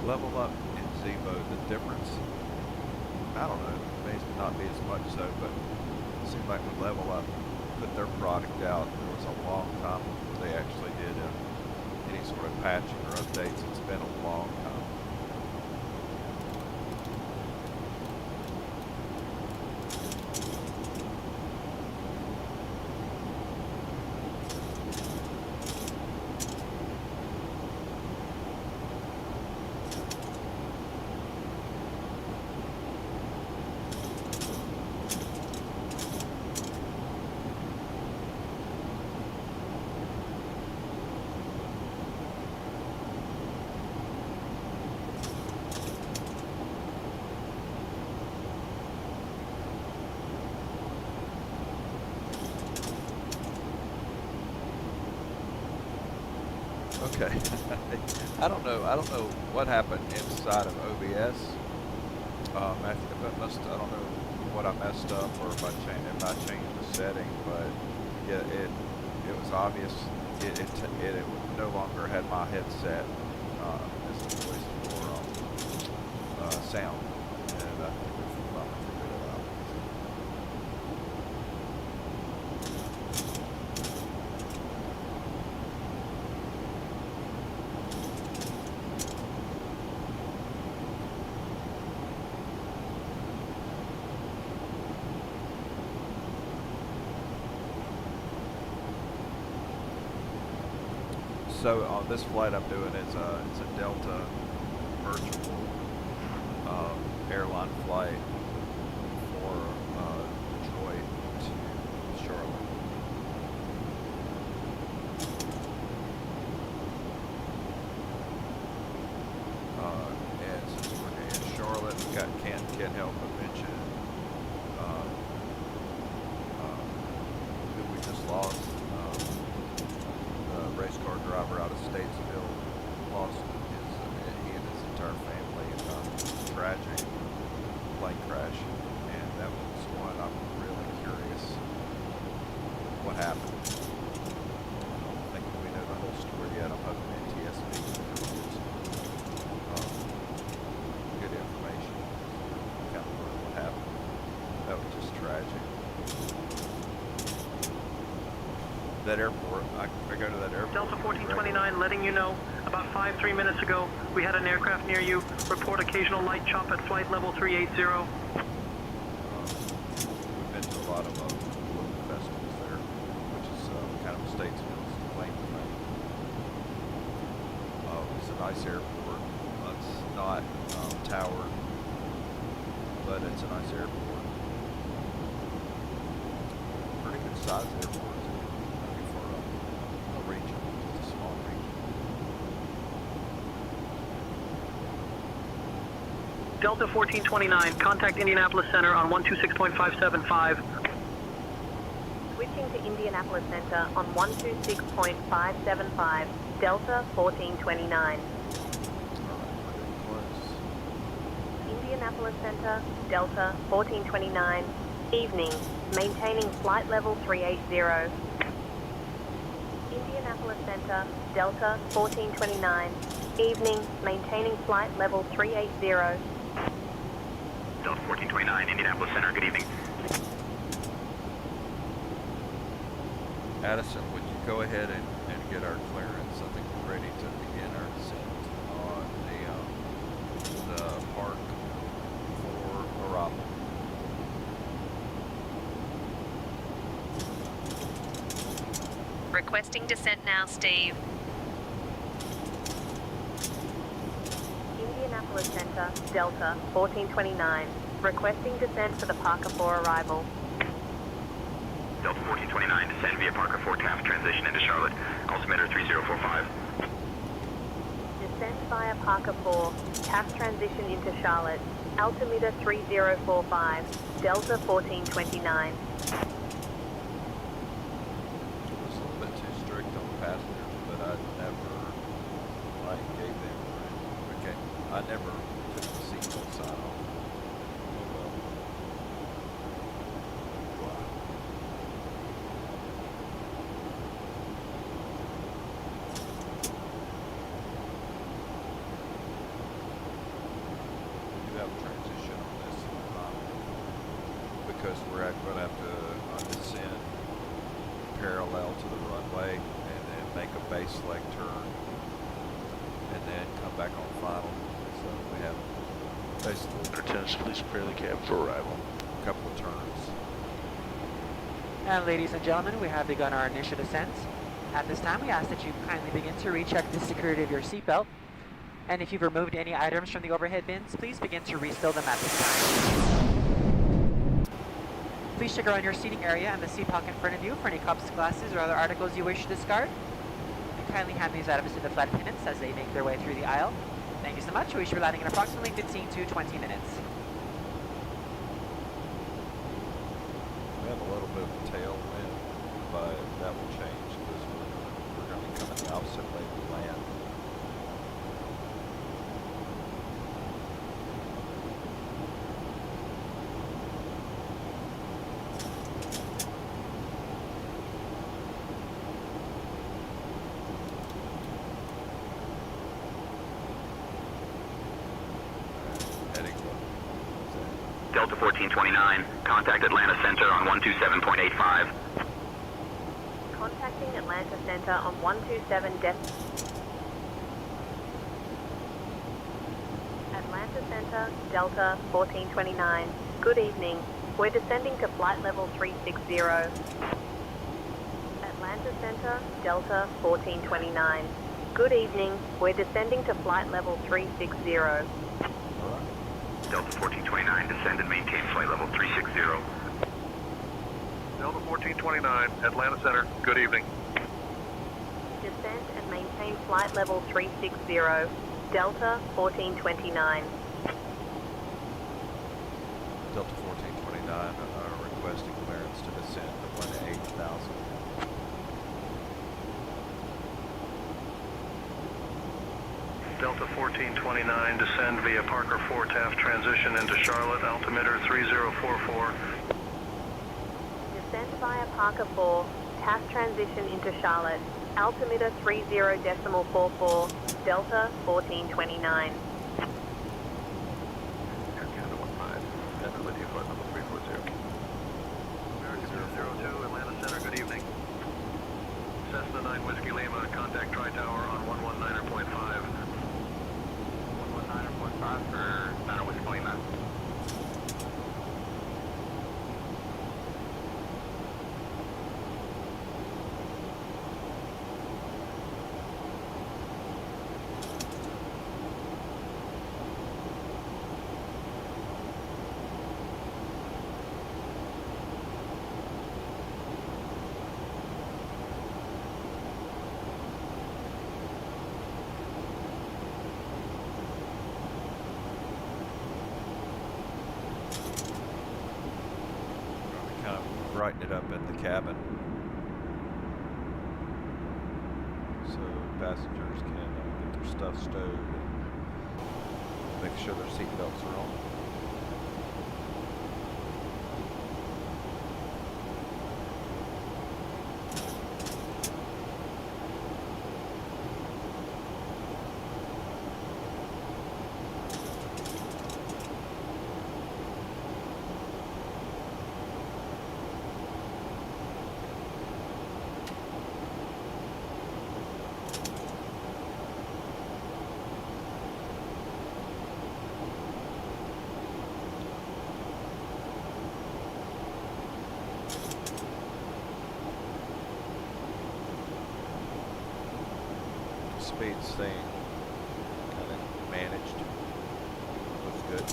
Level up in Zevo, the difference, I don't know, may not be as much so, but it seemed like when Level Up put their product out, there was a long time before they actually did any sort of patching or updates. It's been a long time. Okay. I don't know what happened inside of OBS. I don't know what I messed up or if I changed the setting, but yeah, it was obvious. It no longer had my headset as a voice for sound, and I think we finally figured it out. So So on this flight I'm doing it's a Delta virtual airline flight for Detroit to Charlotte. And since we're in Charlotte, we can't help but mention who we just lost. The race car driver out of Statesville lost he and his entire family in a tragic plane crash, and that was one I'm really curious what happened. I don't think we know the whole story yet. I'm hoping NTSB good information, kind of what happened. That was just tragic. That airport, I go to that airport.
Delta 1429 letting you know, about 3 minutes ago, we had an aircraft near you. Report occasional light chop at flight level 380.
We've been to a lot of local festivals there, which is kind of Statesville's claim to fame. It's a nice airport. It's not towered, but it's a nice airport. Pretty good size airport.
Delta 1429, contact Indianapolis Center on 126.575.
Switching to Indianapolis Center on 126.575, Delta 1429. Indianapolis Center, Delta 1429, evening, maintaining flight level 380. Indianapolis Center, Delta 1429, evening, maintaining flight level 380.
Delta 1429, Indianapolis Center, good evening.
Addison, would you go ahead and get our clearance? I think we're ready to begin our descent on the park for arrival.
Requesting descent now, Steve. Indianapolis Center, Delta 1429, requesting descent for the Parker 4 arrival.
Delta 1429, descend via Parker 4 TAF, transition into Charlotte, altimeter 3045.
Descend via Parker 4, TAF transition into Charlotte, altimeter 3045, Delta 1429.
I never took the seatbelt sign off. Oh well. Wow. We do have a transition on this because we're going to have to descend parallel to the runway and then make a base leg turn and then come back on final. So we have basically
Lieutenant, please prepare the cab for arrival.
A couple of turns.
And ladies and gentlemen, we have begun our initial descent. At this time, we ask that you kindly begin to recheck the security of your seatbelt. And if you've removed any items from the overhead bins, please begin to restow them at this time. Please check around your seating area and the seat pocket in front of you for any cups, glasses, or other articles you wish to discard. And kindly hand these items to the flight attendants as they make their way through the aisle. Thank you so much. We should be landing in approximately 15 to 20 minutes.
We have a little bit of a tailwind, but that will change because we're going to be coming the opposite way we land.
Delta 1429, contact Atlanta Center on 127.85.
Contacting Atlanta Center on 127 Atlanta Center, Delta 1429. Good evening. We're descending to flight level 360. Atlanta Center, Delta 1429. Good evening. We're descending to flight level 360.
Delta 1429, descend and maintain flight level 360.
Delta 1429, Atlanta Center, good evening.
Descend and maintain flight level 360. Delta 1429.
Delta 1429 requesting clearance to descend to 18,000.
Delta 1429, descend via Parker 4 Taft, transition into Charlotte, altimeter 3044.
Descend via Parker 4, Taft transition into Charlotte, altimeter 30.44, Delta 1429.
Air Canada 15, Denver with you, flight level 340. American 202, Atlanta Center, good evening. Cessna 9 Whiskey Lima, contact Tri-Tower on 119.5.
119.5 for Center Whiskey Lima.
Brighten it up in the cabin so passengers can get their stuff stowed and make sure their seat belts are on. Speed staying kind of managed. Looks good.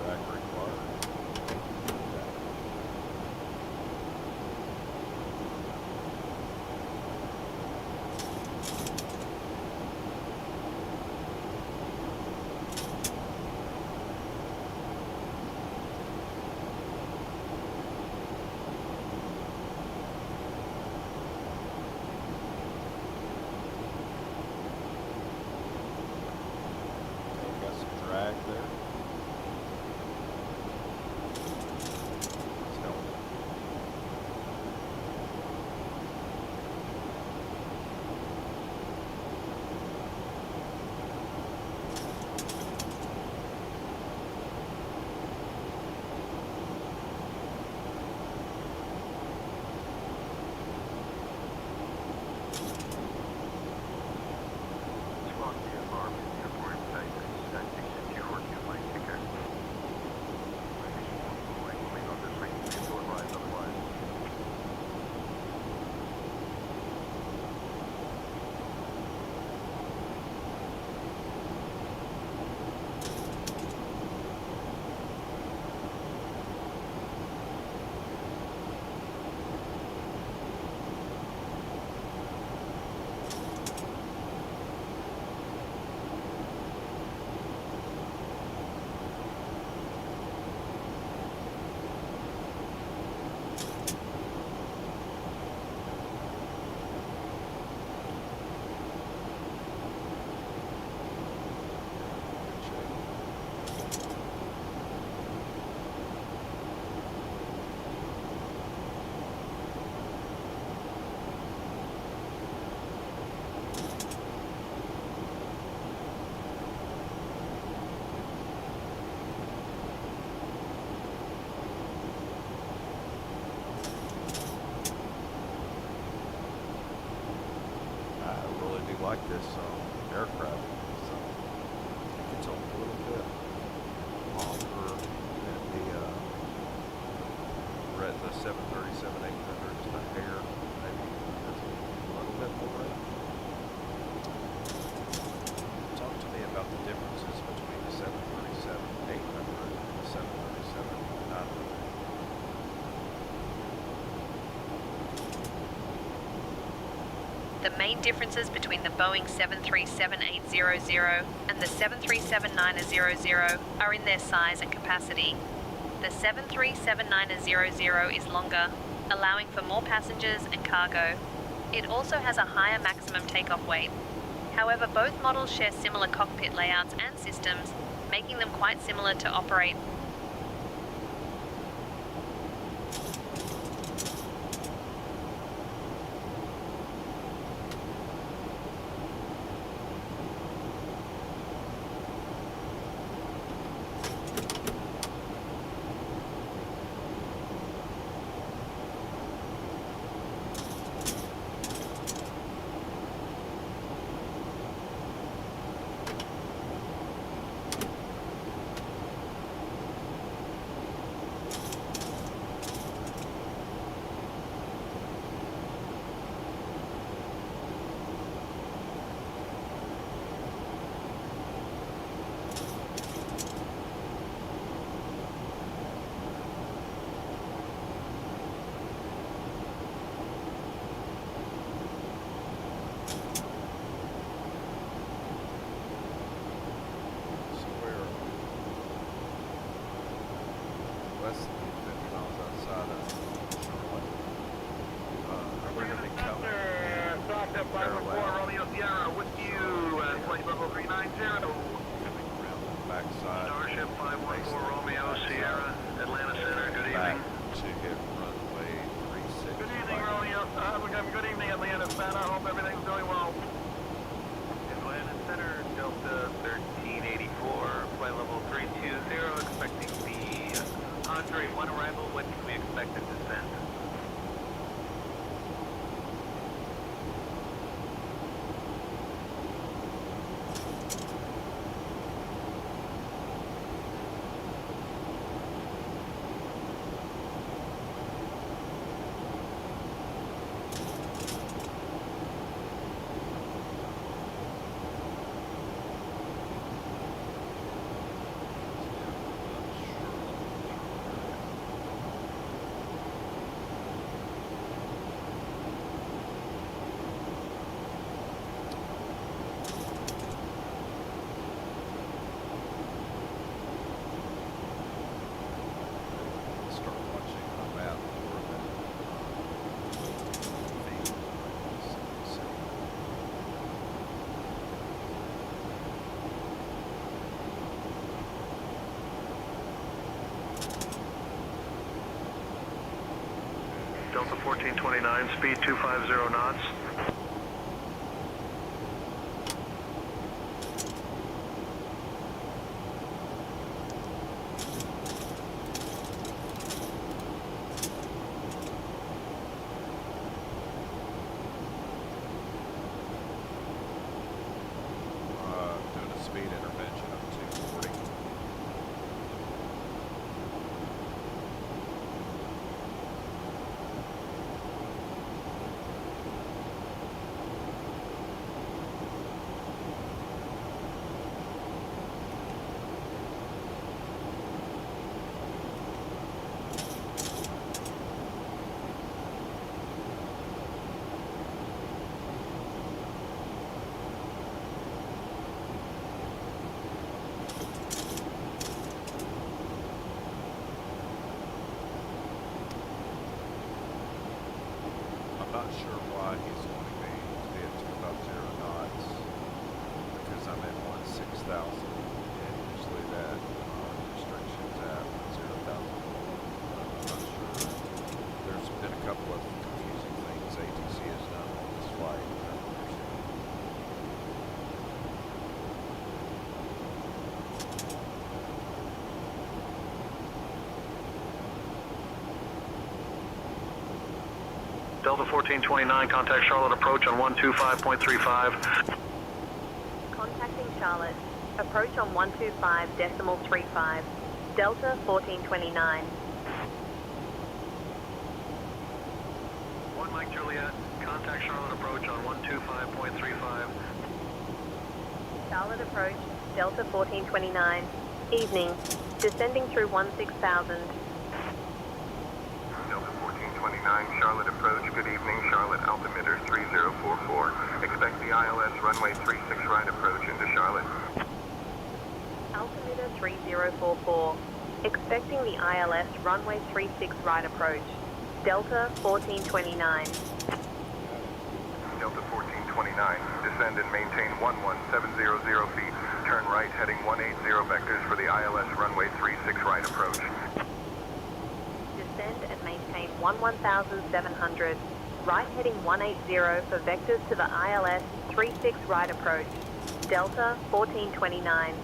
Track required. like this aircraft. So I think it's a little bit longer than the 737-800, just a hair, maybe a little bit more range. Talk to me about the differences between the 737-800 and the 737-900.
The main differences between the Boeing 737-800 and the 737-900 are in their size and capacity. The 737-900 is longer, allowing for more passengers and cargo. It also has a higher maximum takeoff weight. However, both models share similar cockpit layouts and systems, making them quite similar to operate.
Less than 50 miles outside of Charlotte. We're going to be coming parallel.
Romeo Sierra with you at flight level 390.
Coming around the backside.
Starship 514 Romeo Sierra, Atlanta Center, good
back
evening.
to hit runway 36.
Good evening, Romeo. Good evening, Atlanta Center. I hope everything's going well. Atlanta Center, Delta 1384, flight level 320, expecting the Andre 1 arrival. When can we expect a descent?
Delta 1429, speed 250 knots.
Doing a speed intervention of 240. I'm not sure why he's wanting me to be at 250 knots because I'm at 16,000 and usually that restriction's at 0,000. I'm not sure. There's been a couple of confusing things ATC has done on this flight.
Delta 1429, contact Charlotte approach on 125.35.
Contacting Charlotte. Approach on 125.35. Delta 1429.
1 Mike Juliet, contact Charlotte approach on 125.35.
Charlotte approach, Delta 1429. Evening. Descending through 16,000.
Delta 1429, Charlotte approach, good evening, Charlotte altimeter 3044. Expect the ILS runway 36 right approach into Charlotte.
Altimeter 3044. Expecting the ILS runway 36 right approach. Delta 1429.
Delta 1429, descend and maintain 11700 feet. Turn right heading 180 vectors for the ILS runway 36 right approach.
Descend and maintain 11,700. Right heading 180 for vectors to the ILS 36 right approach. Delta 1429.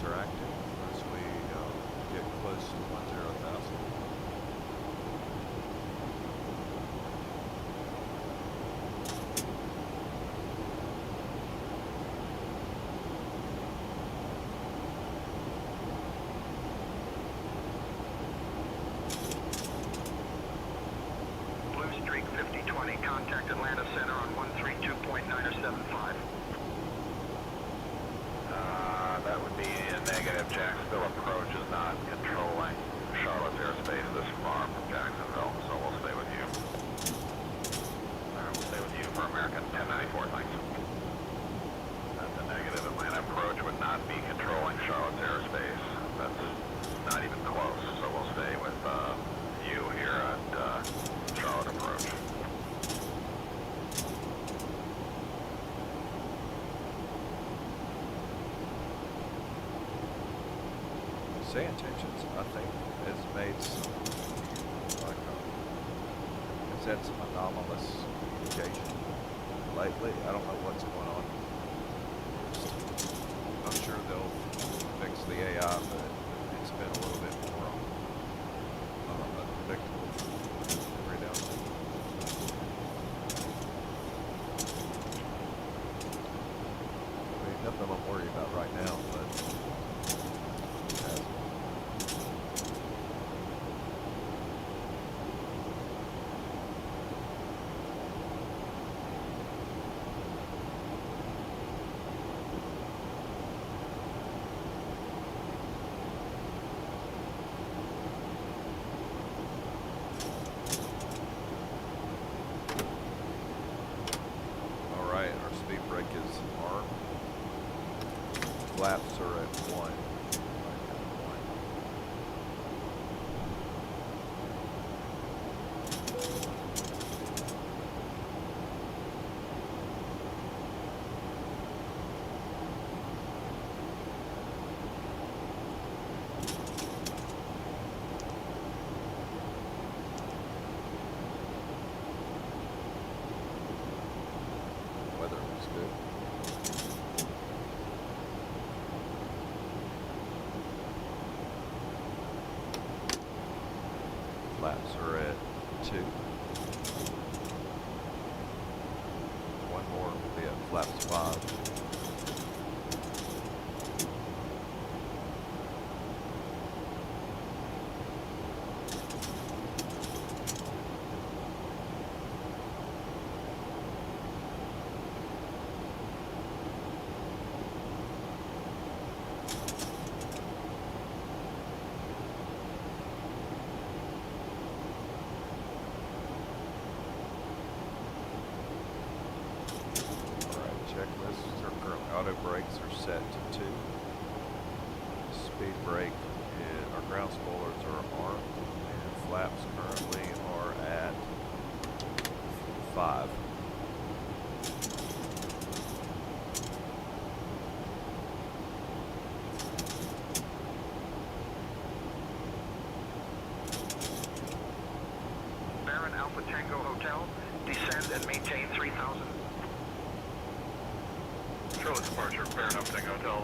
Are active as we get close to 10,000.
Blue Streak 5020, contact Atlanta Center on 132.975. That would be a negative. Jacksonville approach is not controlling Charlotte's airspace this far from Jacksonville, so we'll stay with you. We'll stay with you for American 1094, thanks. That's a negative. Atlanta approach would not be controlling Charlotte's airspace. That's not even close, so we'll stay with you here at Charlotte approach.
Say Intentions, I think, has made some, like, has had some anomalous communication lately. I don't know what's going on. I'm sure they'll fix the AI, but it's been a little bit more unpredictable every now and then. I mean, nothing I'm worried about right now, but Flaps are at 1. Weather was good. Flaps are at 2. One more will be at flaps 5. Checklists are currently, auto brakes are set to 2. Speed brake, our ground spoilers are armed, and flaps currently are at 5.
Baron Alpha Tango Hotel, descend and maintain 3,000. Charlotte's departure, Baron Alpha Tango Hotel,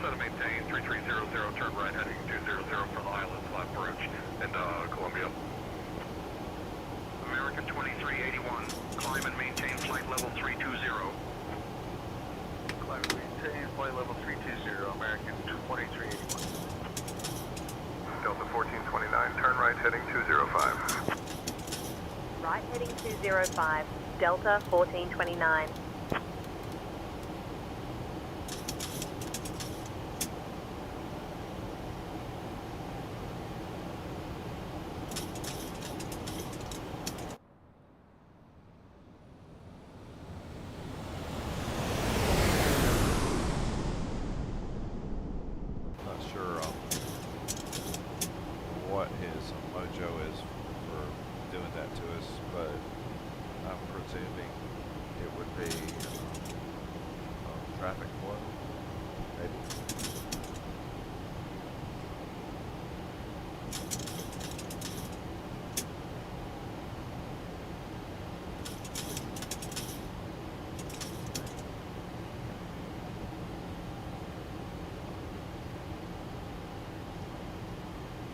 set and maintain 3300, turn right heading 200 from the island, flat approach, and Columbia. American 2381, climb and maintain flight level 320. Climb and maintain flight level 320, American 2381. Delta 1429, turn right heading 205.
Right heading 205, Delta 1429.
Not sure what his mojo is for doing that to us, but I'm presuming it would be traffic flow, maybe.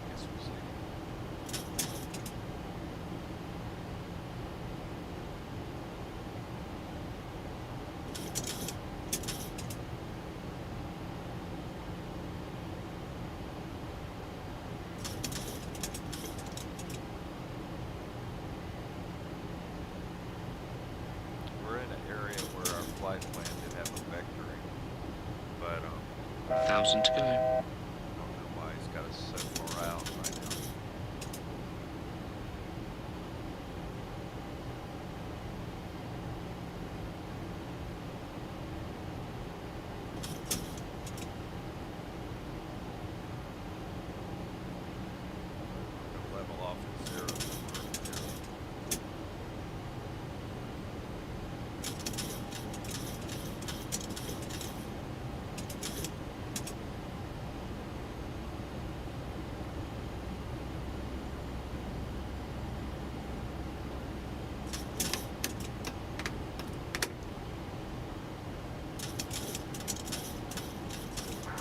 Guess we'll see. We're in an area where our flight plan did have a vectoring, but
1,000 to go.
I don't know why he's got us so far out right now. Level off at 0.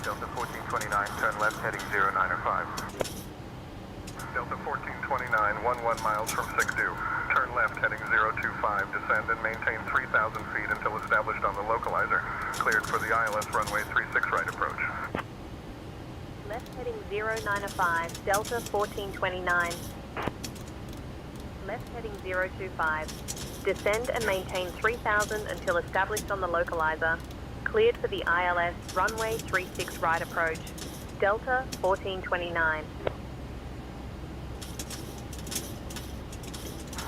Delta 1429, turn left heading 0905. Delta 1429, 11 miles from 6 due. Turn left heading 025, descend and maintain 3,000 feet until established on the localizer. Cleared for the ILS runway 36 right approach.
Left heading 095, Delta 1429. Left heading 025. Descend and maintain 3,000 until established on the localizer. Cleared for the ILS runway 36 right approach. Delta 1429.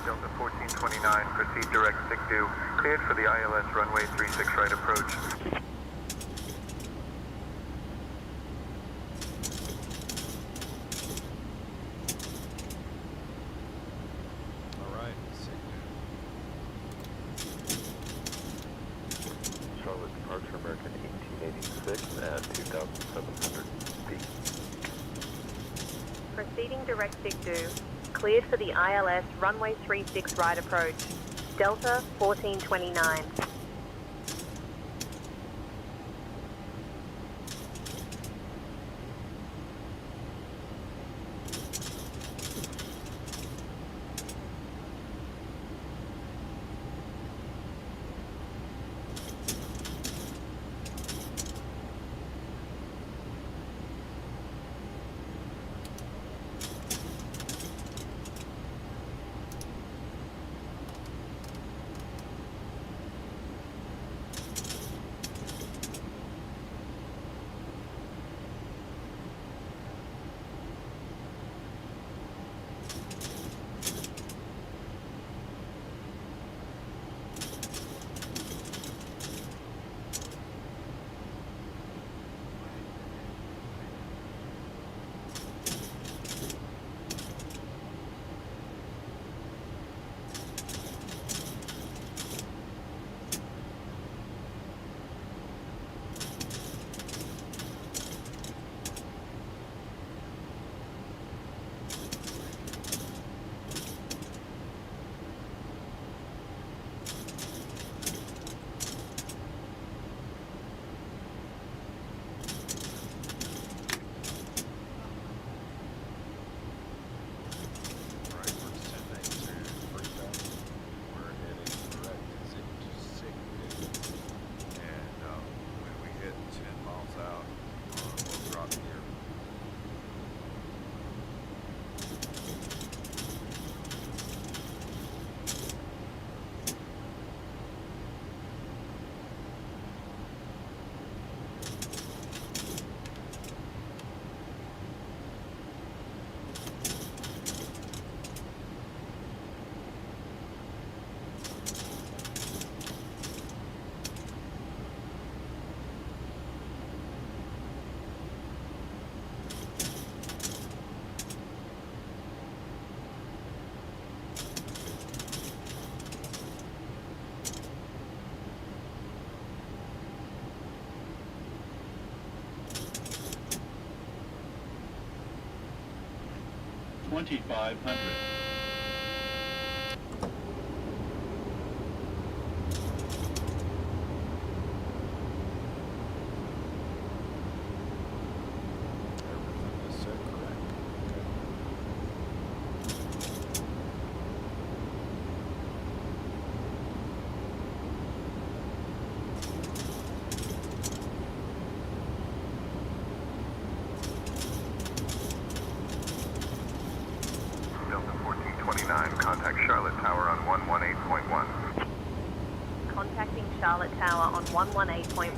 Delta 1429, proceed direct 6 due. Cleared for the ILS runway 36 right approach. at 2,700 feet.
Proceeding direct SIG-2. Cleared for the ILS runway 36 right approach. Delta 1429.
$2,500.
Contact Charlotte Tower on 118.1.
Contacting Charlotte Tower on 118.1.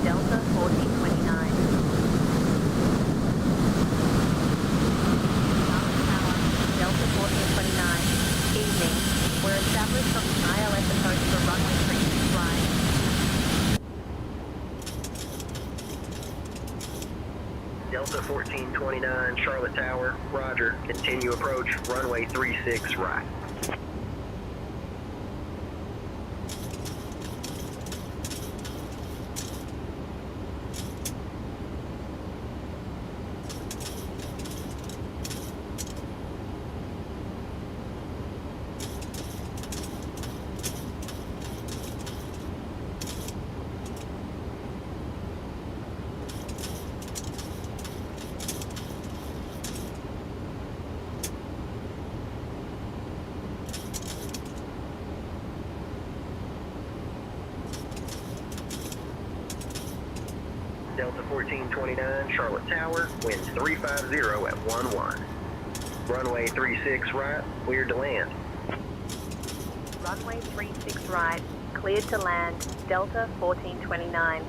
Delta 1429. Charlotte Tower, Delta 1429. Evening. We're established on the ILS approach for runway 36 right.
Delta 1429, Charlotte Tower, roger. Continue approach, runway 36 right. Delta 1429, Charlotte Tower, winds 350 at 11. Runway 36 right, cleared to land.
Runway 36 right, cleared to land, Delta 1429.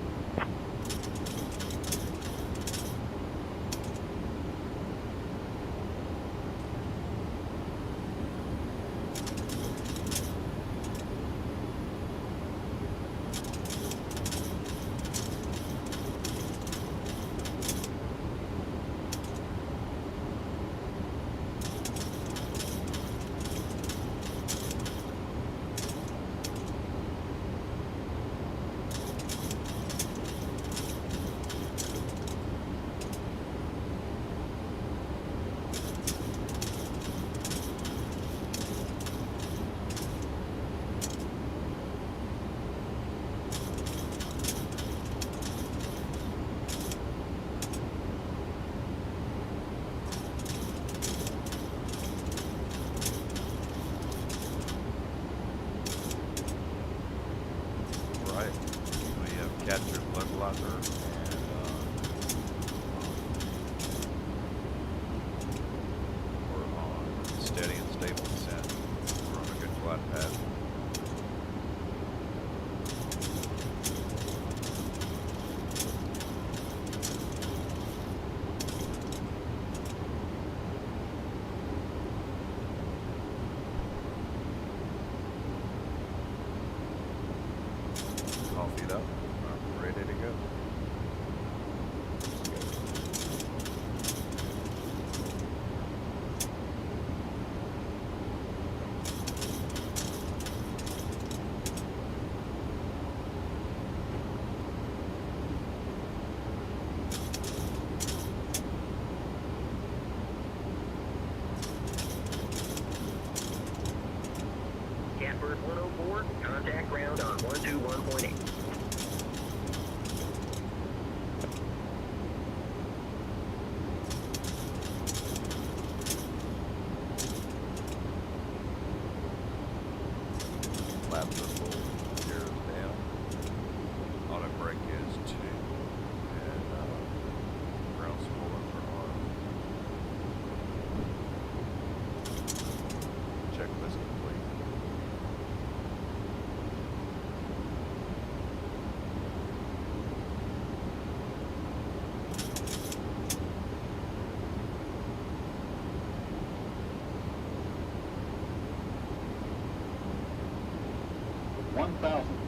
1000.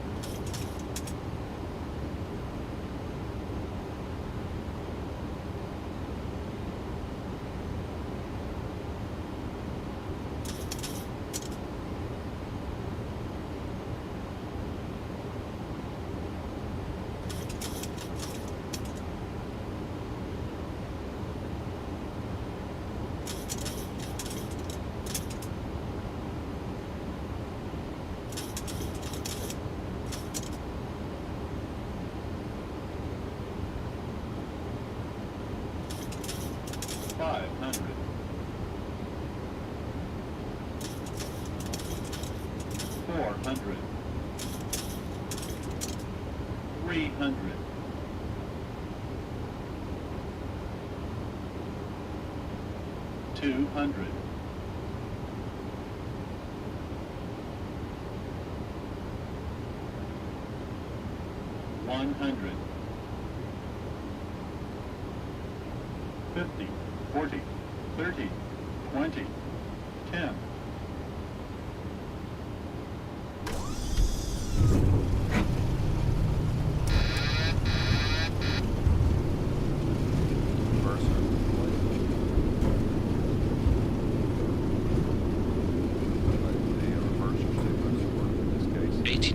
$80.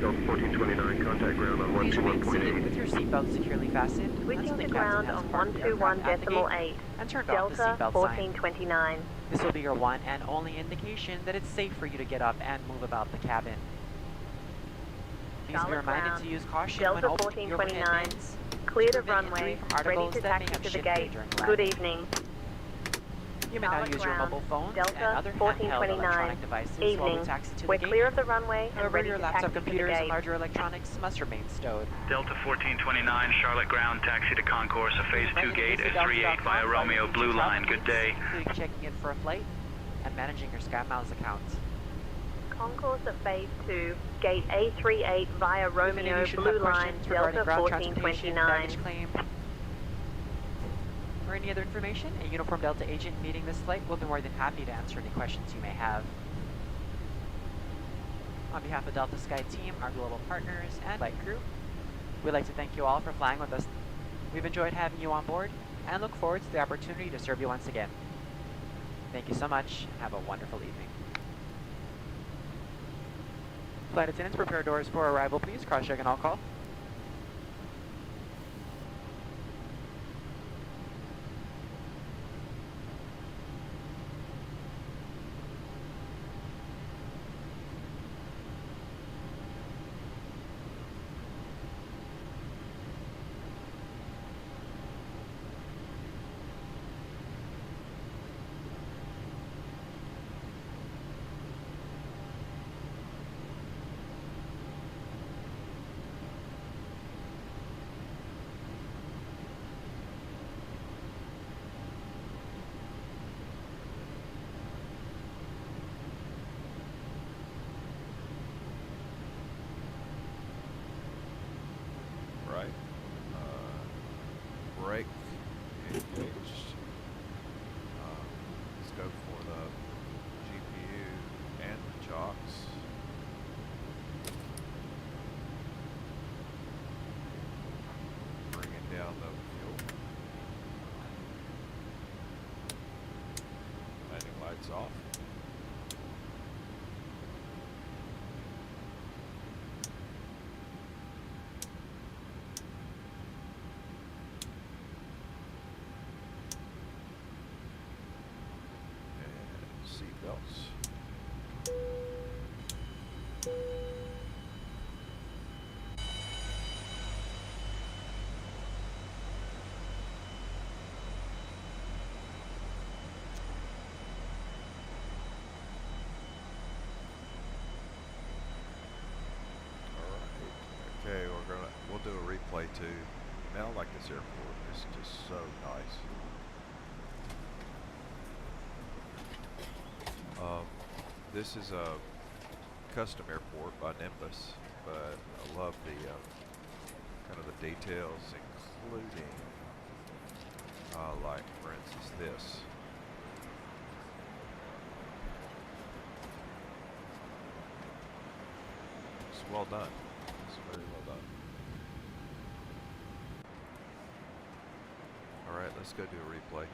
Delta 1429, contact ground on
Please remain seated
121.8.
with your seatbelt securely fastened.
Switching
until the
to
captain
ground
has
on
parked the aircraft at the gate
121.8.
and turned off the
Delta
seatbelt sign.
1429.
This will be your one and only indication that it's safe for you to get up and move about the cabin. Please be
Charlotte
reminded
ground.
to use caution
Delta
when opening your overhead
1429.
bins.
Cleared
to
of
prevent
runway.
injury from
Ready
articles
to
that may
taxi
have
to the
shifted
gate.
during
Good
landing.
evening.
You may now
Charlotte
use your
ground.
mobile phones
Delta
and other handheld
1429.
electronic devices while
Evening.
we taxi to
We're
the gate.
clear of the runway and
However,
ready
your
to
laptop
taxi to the
computers and
gate.
larger electronics must remain stowed.
Delta 1429, Charlotte ground, taxi to concourse, a phase 2 gate at 38 via Romeo Blue Line. Good day.
Including checking in for a flight and managing your SkyMiles accounts.
Concourse at phase 2, gate A38 via Romeo
should
Blue
have
Line,
questions regarding
Delta
ground transportation,
1429.
baggage claim, or any other information, a uniformed Delta agent meeting this flight will be more than happy to answer any questions you may have. On behalf of Delta Sky Team, our global partners, and flight crew, we'd like to thank you all for flying with us. We've enjoyed having you on board and look forward to the opportunity to serve you once again. Thank you so much, and have a wonderful evening. Flight attendants, prepare doors for arrival, please. Cross-check and all call.
Right. Brake engaged. Let's go for the GPU and the chocks. Bringing down the fuel. Landing lights off. Seatbelts. Okay, we'll do a replay too. Man, I like this airport. It's just so nice. This is a custom airport by Nimbus, but I love the kind of the details, including like for instance this. It's well done. It's very well done. All right, let's go do a replay.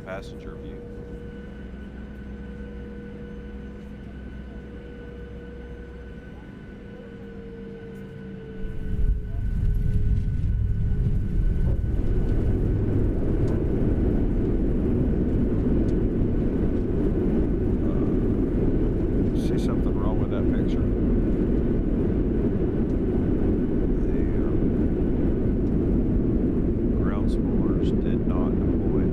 Passenger view. See something wrong with that picture? The ground spoilers did not deploy.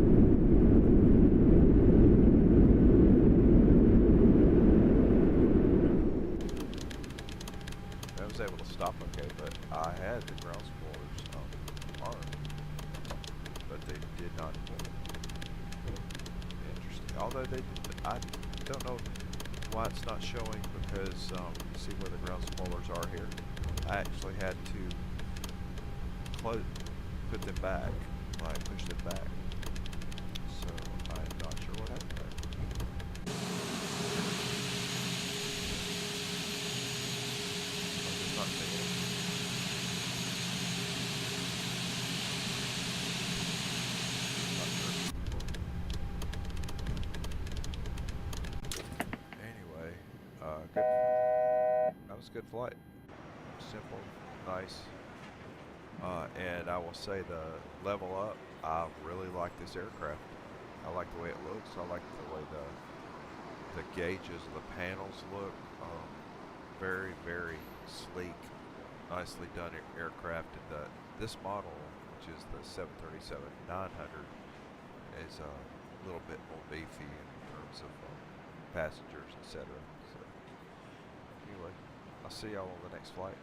I was able to stop okay, but I had the ground spoilers armed, but they did not deploy. Interesting. Although I don't know why it's not showing, because you see where the ground spoilers are here. I actually had to put them back, like push them back. So I'm not sure what happened there. I'm just not seeing it. Not sure. Anyway, good. That was a good flight. Simple, nice. And I will say, the level up, I really like this aircraft. I like the way it looks. I like the way the gauges of the panels look. Very, very sleek, nicely done aircraft. And this model, which is the 737-900, is a little bit more beefy in terms of passengers, etc. So anyway, I'll see y'all on the next flight.